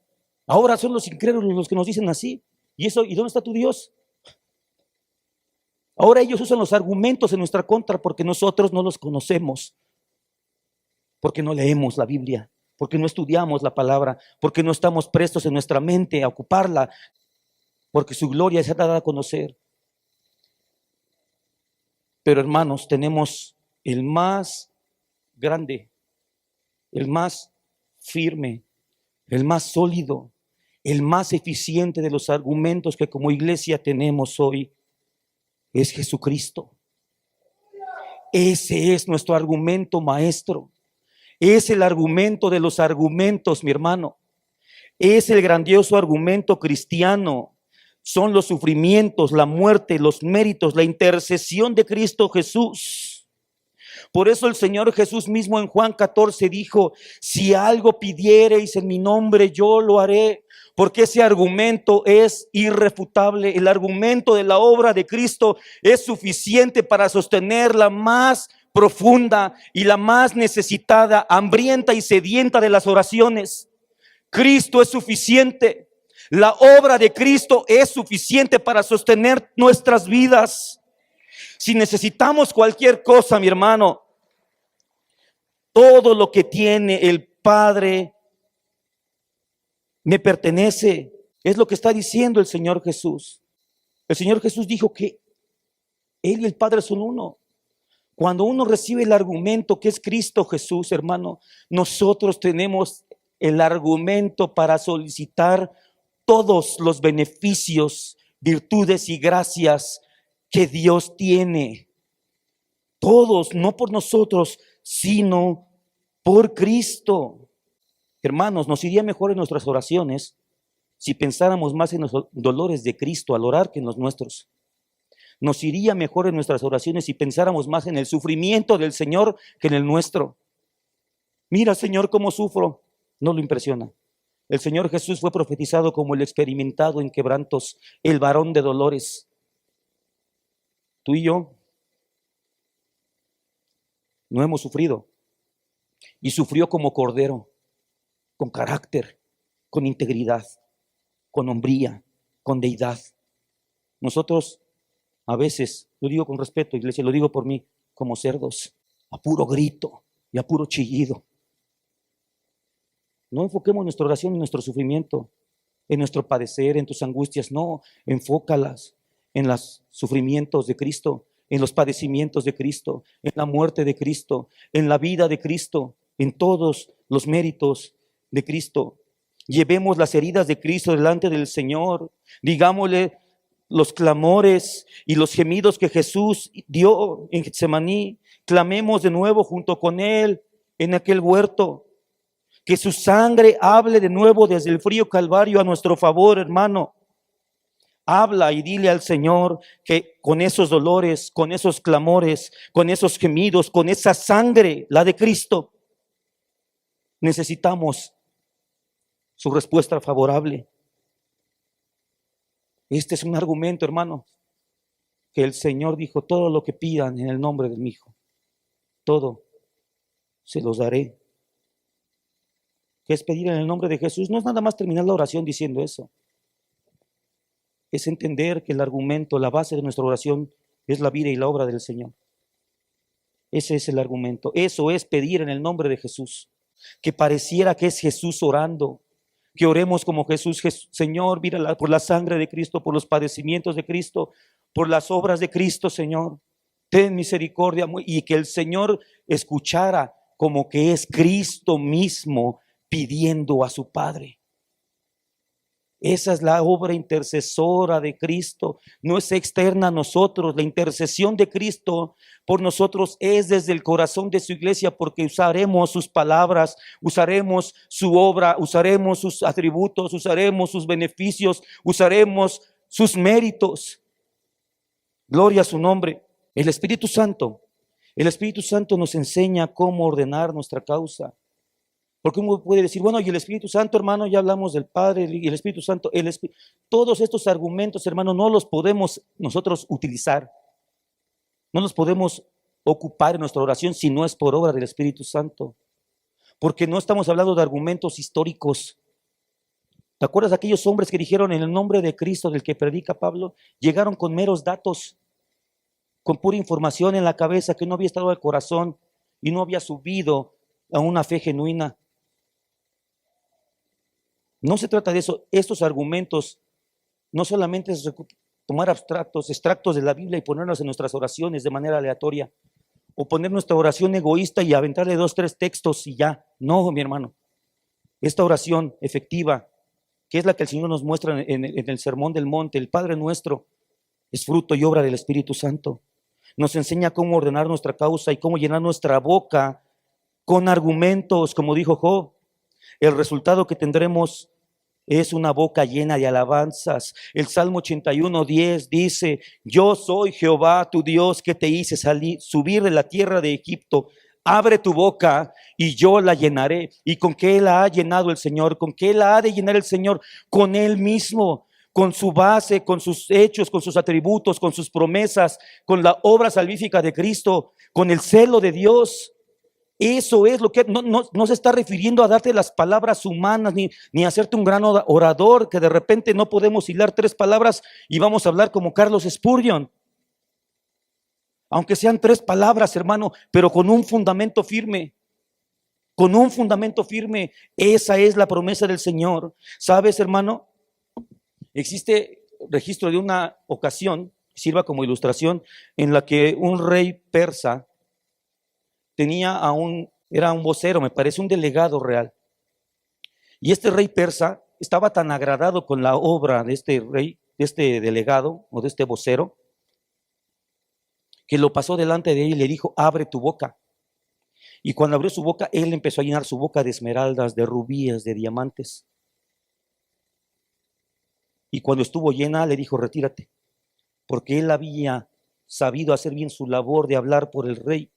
A: Ahora son los incrédulos los que nos dicen así. ¿Y dónde está tu Dios? Ahora ellos usan los argumentos en nuestra contra porque nosotros no los conocemos, porque no leemos la Biblia, porque no estudiamos la palabra, porque no estamos prestos en nuestra mente a ocuparla, porque su gloria se ha dado a conocer. Pero hermanos, tenemos el más grande, el más firme, el más sólido, el más eficiente de los argumentos que como iglesia tenemos hoy. Es Jesucristo. Ese es nuestro argumento maestro. Es el argumento de los argumentos, mi hermano. Es el grandioso argumento cristiano. Son los sufrimientos, la muerte, los méritos, la intercesión de Cristo Jesús. Por eso el Señor Jesús mismo en Juan 14 dijo: si algo pidiereis en mi nombre, yo lo haré. Porque ese argumento es irrefutable. El argumento de la obra de Cristo es suficiente para sostener la más profunda y la más necesitada, hambrienta y sedienta de las oraciones. Cristo es suficiente. La obra de Cristo es suficiente para sostener nuestras vidas. Si necesitamos cualquier cosa, mi hermano, todo lo que tiene el Padre me pertenece. Es lo que está diciendo el Señor Jesús. El Señor Jesús dijo que Él y el Padre son uno. Cuando uno recibe el argumento que es Cristo Jesús, hermano, nosotros tenemos el argumento para solicitar todos los beneficios, virtudes y gracias que Dios tiene. Todos, no por nosotros, sino por Cristo. Hermanos, nos iría mejor en nuestras oraciones si pensáramos más en los dolores de Cristo al orar que en los nuestros. Nos iría mejor en nuestras oraciones si pensáramos más en el sufrimiento del Señor que en el nuestro. Mira, Señor, cómo sufro. No lo impresiona. El Señor Jesús fue profetizado como el experimentado en quebrantos, el varón de dolores. Tú y yo no hemos sufrido. Y sufrió como cordero, con carácter, con integridad, con hombría, con deidad. Nosotros a veces, lo digo con respeto, iglesia, lo digo por mí, como cerdos, a puro grito y a puro chillido. No enfoquemos nuestra oración en nuestro sufrimiento, en nuestro padecer, en tus angustias. No, enfócalas en los sufrimientos de Cristo, en los padecimientos de Cristo, en la muerte de Cristo, en la vida de Cristo, en todos los méritos de Cristo. Llevemos las heridas de Cristo delante del Señor. Digámosle los clamores y los gemidos que Jesús dio en Getsemaní. Clamemos de nuevo junto con Él en aquel huerto. Que su sangre hable de nuevo desde el frío Calvario a nuestro favor, hermano. Habla y dile al Señor que con esos dolores, con esos clamores, con esos gemidos, con esa sangre, la de Cristo, necesitamos su respuesta favorable. Este es un argumento, hermano, que el Señor dijo: todo lo que pidan en el nombre de mi Hijo, todo se los daré. ¿Qué es pedir en el nombre de Jesús? No es nada más terminar la oración diciendo eso. Es entender que el argumento, la base de nuestra oración es la vida y la obra del Señor. Ese es el argumento. Eso es pedir en el nombre de Jesús. Que pareciera que es Jesús orando. Que oremos como Jesús. Señor, mira por la sangre de Cristo, por los padecimientos de Cristo, por las obras de Cristo, Señor. Ten misericordia. Y que el Señor escuchara como que es Cristo mismo pidiendo a su Padre. Esa es la obra intercesora de Cristo, no es externa a nosotros. La intercesión de Cristo por nosotros es desde el corazón de su iglesia, porque usaremos sus palabras, usaremos su obra, usaremos sus atributos, usaremos sus beneficios, usaremos sus méritos. Gloria a su nombre. El Espíritu Santo nos enseña cómo ordenar nuestra causa. Porque uno puede decir, bueno, y el Espíritu Santo, hermano, ya hablamos del Padre y el Espíritu Santo. Todos estos argumentos, hermano, no los podemos nosotros utilizar. No los podemos ocupar en nuestra oración si no es por obra del Espíritu Santo. Porque no estamos hablando de argumentos históricos. ¿Te acuerdas de aquellos hombres que dijeron en el nombre de Cristo del que predica Pablo? Llegaron con meros datos, con pura información en la cabeza que no había estado al corazón y no había subido a una fe genuina. No se trata de eso. Estos argumentos no solamente es tomar extractos de la Biblia y ponerlos en nuestras oraciones de manera aleatoria, o poner nuestra oración egoísta y aventarle 2, 3 textos y ya. No, mi hermano. Esta oración efectiva, que es la que el Señor nos muestra en el Sermón del Monte, el Padre Nuestro, es fruto y obra del Espíritu Santo. Nos enseña cómo ordenar nuestra causa y cómo llenar nuestra boca con argumentos, como dijo Job. El resultado que tendremos es una boca llena de alabanzas. El Salmo 81:10 dice: yo soy Jehová tu Dios, que te hice subir de la tierra de Egipto. Abre tu boca y yo la llenaré. ¿Y con qué la ha llenado el Señor? ¿Con qué la ha de llenar el Señor? Con Él mismo, con su base, con sus hechos, con sus atributos, con sus promesas, con la obra salvífica de Cristo, con el celo de Dios. Eso es lo que no se está refiriendo a darte las palabras humanas ni a hacerte un gran orador que de repente no podemos hilar 3 palabras y vamos a hablar como Carlos Spurgeon. Aunque sean 3 palabras, hermano, pero con un fundamento firme. Con un fundamento firme. Esa es la promesa del Señor. ¿Sabes, hermano? Existe registro de una ocasión, sirva como ilustración, en la que un rey persa tenía era un vocero, me parece, un delegado real. Y este rey persa estaba tan agradado con la obra de este rey, de este delegado o de este vocero, que lo pasó delante de él y le dijo: abre tu boca. Y cuando abrió su boca, él empezó a llenar su boca de esmeraldas, de rubíes, de diamantes. Y cuando estuvo llena, le dijo: retírate, porque él había sabido hacer bien su labor de hablar por el rey.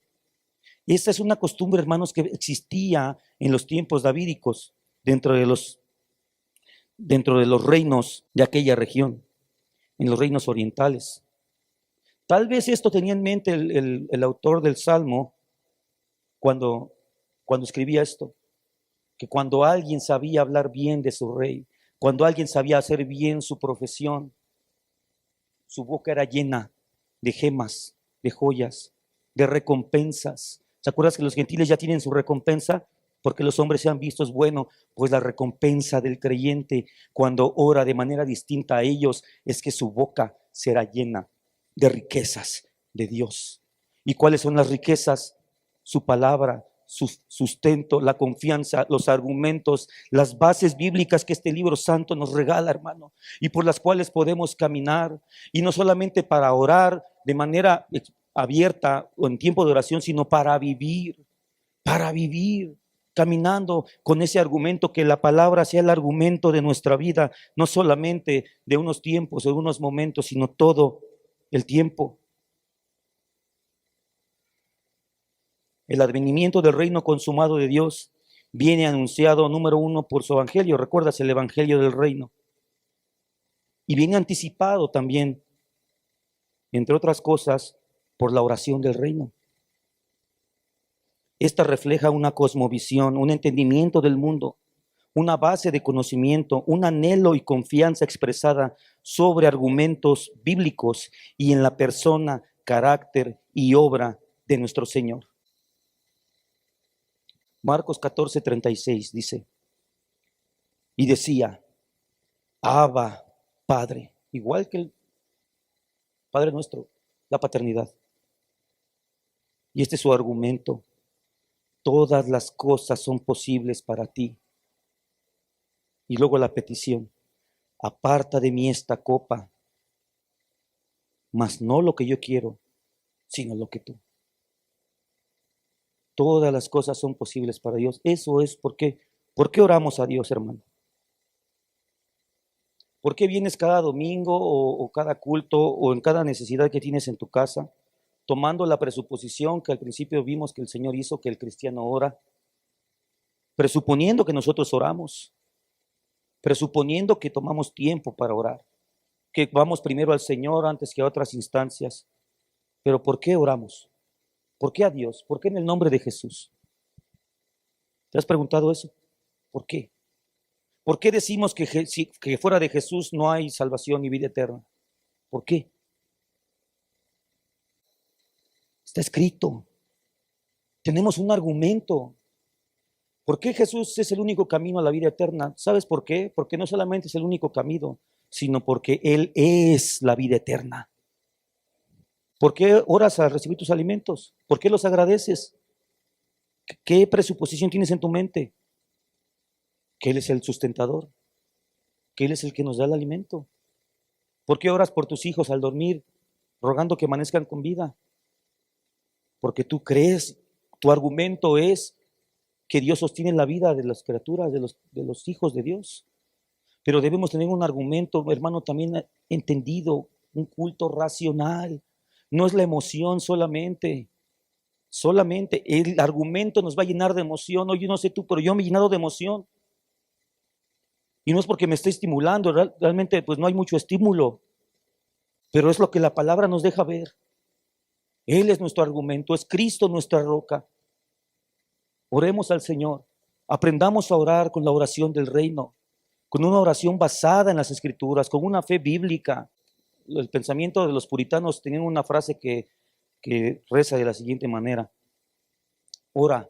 A: Esa es una costumbre, hermanos, que existía en los tiempos davídicos dentro de los reinos de aquella región, en los reinos orientales. Tal vez esto tenía en mente el autor del Salmo cuando escribía esto, que cuando alguien sabía hablar bien de su rey, cuando alguien sabía hacer bien su profesión, su boca era llena de gemas, de joyas, de recompensas. ¿Se acuerdas que los gentiles ya tienen su recompensa? Porque los hombres sean vistos. Bueno, pues la recompensa del creyente cuando ora de manera distinta a ellos es que su boca será llena de riquezas de Dios. ¿Y cuáles son las riquezas? Su palabra, su sustento, la confianza, los argumentos, las bases bíblicas que este libro santo nos regala, hermano, y por las cuales podemos caminar, y no solamente para orar de manera abierta o en tiempo de oración, sino para vivir, caminando con ese argumento, que la palabra sea el argumento de nuestra vida, no solamente de unos tiempos o de unos momentos, sino todo el tiempo. El advenimiento del reino consumado de Dios viene anunciado, número 1, por su evangelio. Recuerdas el evangelio del reino. Y viene anticipado también, entre otras cosas, por la oración del reino. Esta refleja una cosmovisión, un entendimiento del mundo, una base de conocimiento, un anhelo y confianza expresada sobre argumentos bíblicos y en la persona, carácter y obra de nuestro Señor. Marcos 14:36 dice: y decía: Abba, Padre, igual que el Padre nuestro, la paternidad. Y este es su argumento: todas las cosas son posibles para ti. Y luego la petición: aparta de mí esta copa, mas no lo que yo quiero, sino lo que tú. Todas las cosas son posibles para Dios. Eso es ¿por qué oramos a Dios, hermano? ¿Por qué vienes cada domingo o cada culto o en cada necesidad que tienes en tu casa, tomando la presuposición que al principio vimos que el Señor hizo, que el cristiano ora, presuponiendo que nosotros oramos, presuponiendo que tomamos tiempo para orar, que vamos primero al Señor antes que a otras instancias? Pero ¿por qué oramos? ¿Por qué a Dios? ¿Por qué en el nombre de Jesús? ¿Te has preguntado eso? ¿Por qué? ¿Por qué decimos que fuera de Jesús no hay salvación ni vida eterna? ¿Por qué? Está escrito. Tenemos un argumento. ¿Por qué Jesús es el único camino a la vida eterna? ¿Sabes por qué? Porque no solamente es el único camino, sino porque Él es la vida eterna. ¿Por qué oras a recibir tus alimentos? ¿Por qué los agradeces? ¿Qué presuposición tienes en tu mente? Que Él es el sustentador, que Él es el que nos da el alimento. ¿Por qué oras por tus hijos al dormir, rogando que amanezcan con vida? Porque tú crees, tu argumento es que Dios sostiene la vida de las criaturas, de los hijos de Dios. Pero debemos tener un argumento, hermano, también entendido, un culto racional. No es la emoción solamente el argumento nos va a llenar de emoción. Oye, no sé tú, pero yo me he llenado de emoción. Y no es porque me esté estimulando, realmente pues no hay mucho estímulo, pero es lo que la palabra nos deja ver. Él es nuestro argumento, es Cristo nuestra roca. Oremos al Señor. Aprendamos a orar con la oración del reino, con una oración basada en las Escrituras, con una fe bíblica. El pensamiento de los puritanos tenían una frase que reza de la siguiente manera: ora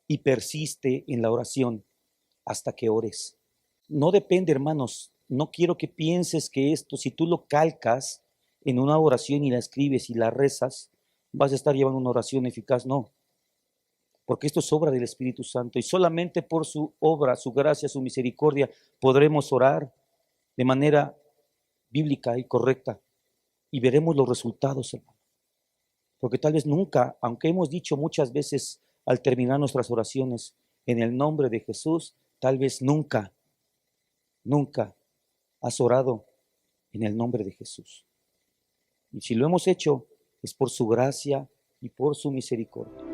A: y persiste en la oración hasta que ores. No depende, hermanos, no quiero que pienses que esto, si tú lo calcas en una oración y la escribes y la rezas, vas a estar llevando una oración eficaz. No, porque esto es obra del Espíritu Santo y solamente por su obra, su gracia, su misericordia, podremos orar de manera bíblica y correcta y veremos los resultados, hermano. Porque tal vez nunca, aunque hemos dicho muchas veces al terminar nuestras oraciones en el nombre de Jesús, tal vez nunca has orado en el nombre de Jesús. Y si lo hemos hecho, es por su gracia y por su misericordia.